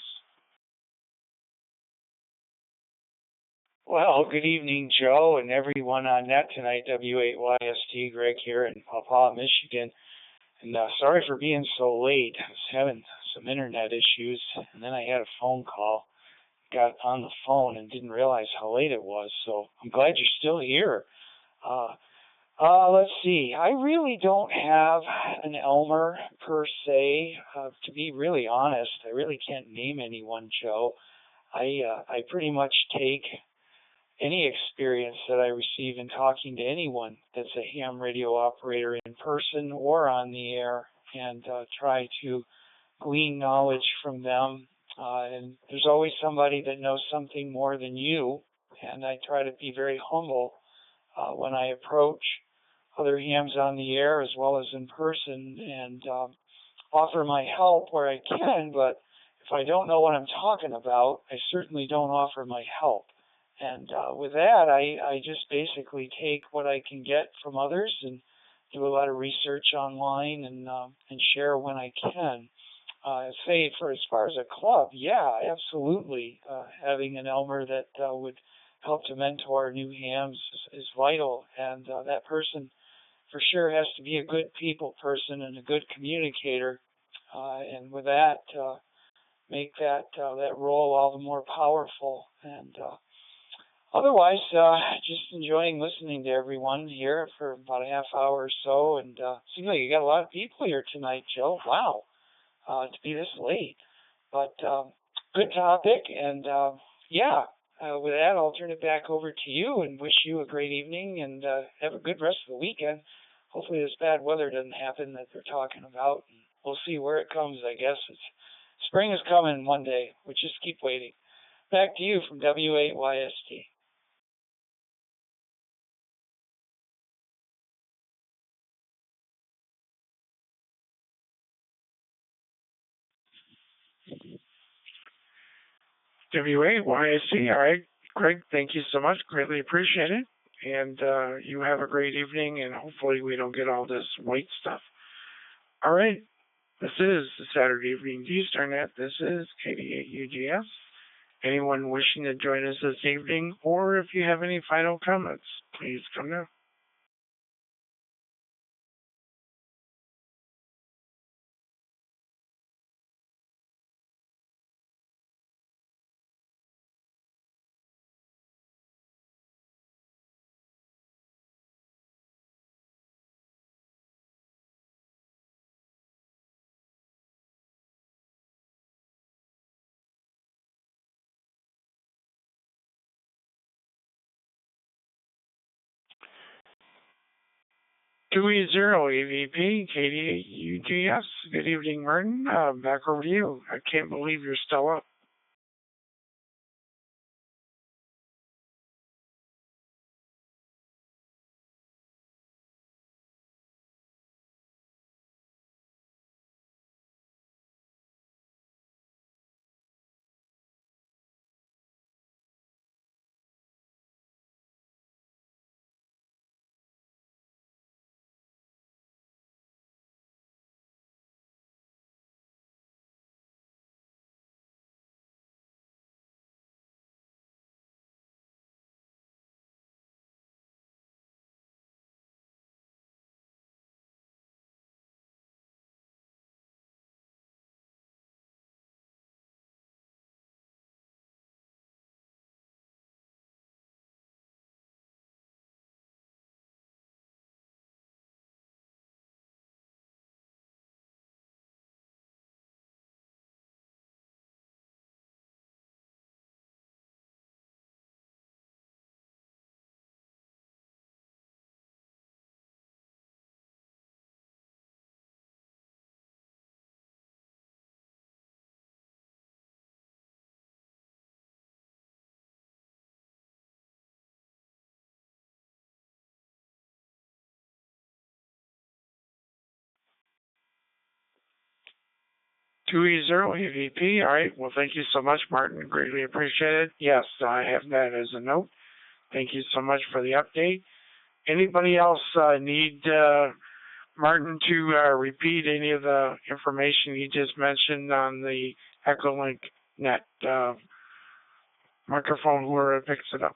Well, good evening, Joe, and everyone on net tonight. W8YST, Greg here in Paw Paw, Michigan. And sorry for being so late. I was having some internet issues, and then I had a phone call. Got on the phone and didn't realize how late it was, so I'm glad you're still here. Let's see. I really don't have an Elmer per se. To be really honest, I really can't name anyone, Joe. I pretty much take any experience that I receive in talking to anyone that's a ham radio operator in person or on the air and try to glean knowledge from them. And there's always somebody that knows something more than you, and I try to be very humble when I approach other hams on the air as well as in person and offer my help where I can, but if I don't know what I'm talking about, I certainly don't offer my help. And with that, I just basically take what I can get from others and do a lot of research online and share when I can. Say for as far as a club, yeah, absolutely. Having an Elmer that would help to mentor new hams is vital, and that person for sure has to be a good people person and a good communicator. And with that, make that role all the more powerful. And otherwise, just enjoying listening to everyone here for about a half hour or so. And seems like you got a lot of people here tonight, Joe. Wow, to be this late. But good topic. And yeah, with that, I'll turn it back over to you and wish you a great evening and have a good rest of the weekend. Hopefully this bad weather doesn't happen that they're talking about. And we'll see where it comes, I guess. Spring is coming one day. We just keep waiting. Back to you from W8YST. WAYST. All right, Greg, thank you so much. Greatly appreciate it. And you have a great evening, and hopefully we don't get all this white stuff. All right, this is the Saturday Evening Eastern. This is KD8UJS. Anyone wishing to join us this evening, or if you have any final comments, please come now. Two zero EVP, KD8UJS. Good evening, Martin. Back over to you. I can't believe you're still up. KD8UJS-JOE. All right. Well, thank you so much, Martin. Greatly appreciated. Yes, I have that as a note. Thank you so much for the update. Anybody else need Martin to repeat any of the information he just mentioned on the Echolink net microphone, whoever picks it up?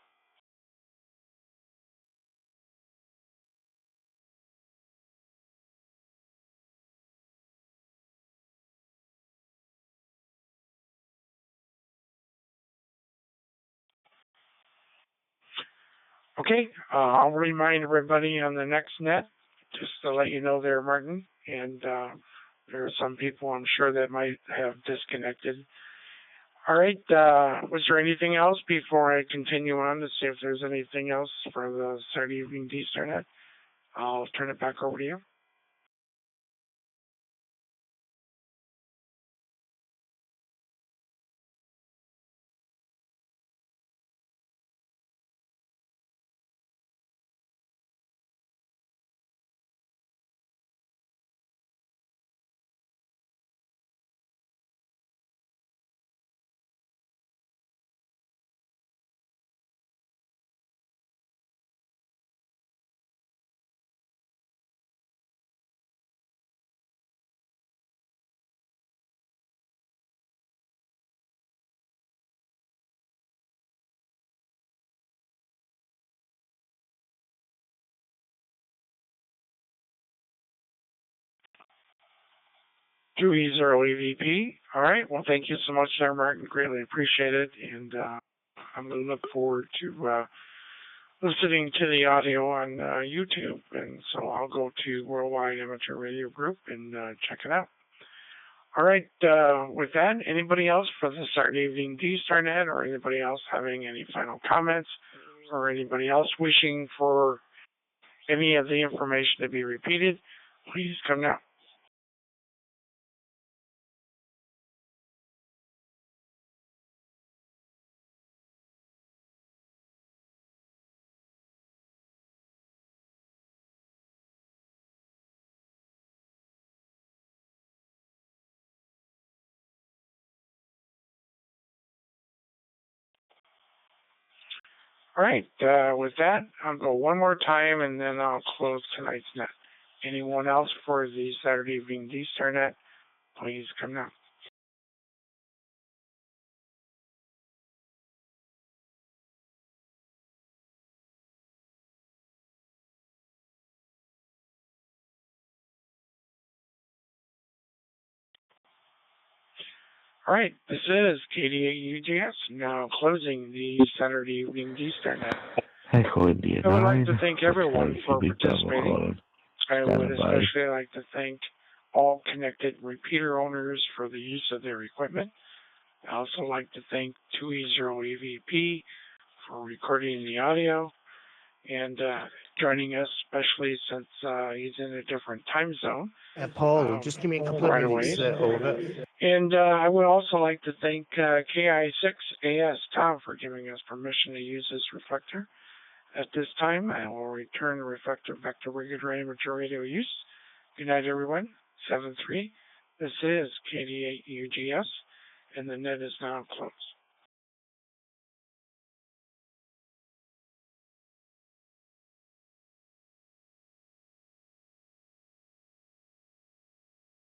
Okay, I'll remind everybody on the next net, just to let you know there, Martin, and there are some people I'm sure that might have disconnected. All right, was there anything else before I continue on to see if there's anything else for the Saturday Evening D-Star net? I'll turn it back over to you. KD8UJS-JOE. All right. Well, thank you so much there, Martin. Greatly appreciate it. And I'm going to look forward to listening to the audio on YouTube. And so I'll go to Worldwide Amateur Radio Group and check it out. All right. With that, anybody else for the Saturday Evening D-Star net, or anybody else having any final comments, or anybody else wishing for any of the information to be repeated, please come now. All right, with that, I'll go one more time and then I'll close tonight's net. Anyone else for the Saturday Evening D-Star net, please come now. All right, this is KD8UJS, now closing the Saturday Evening D-Star net. I would like to thank everyone for participating. I would especially like to thank all connected repeater owners for the use of their equipment. I also like to thank 2E0EVP for recording the audio and joining us, especially since he's in a different time zone. Paul, just give me a couple of minutes, over. And I would also like to thank KD8UJS Tom for giving us permission to use this reflector. At this time, I will return the reflector back to regular amateur radio use. Good night, everyone. 7-3. This is KD8UJS, and the net is now closed.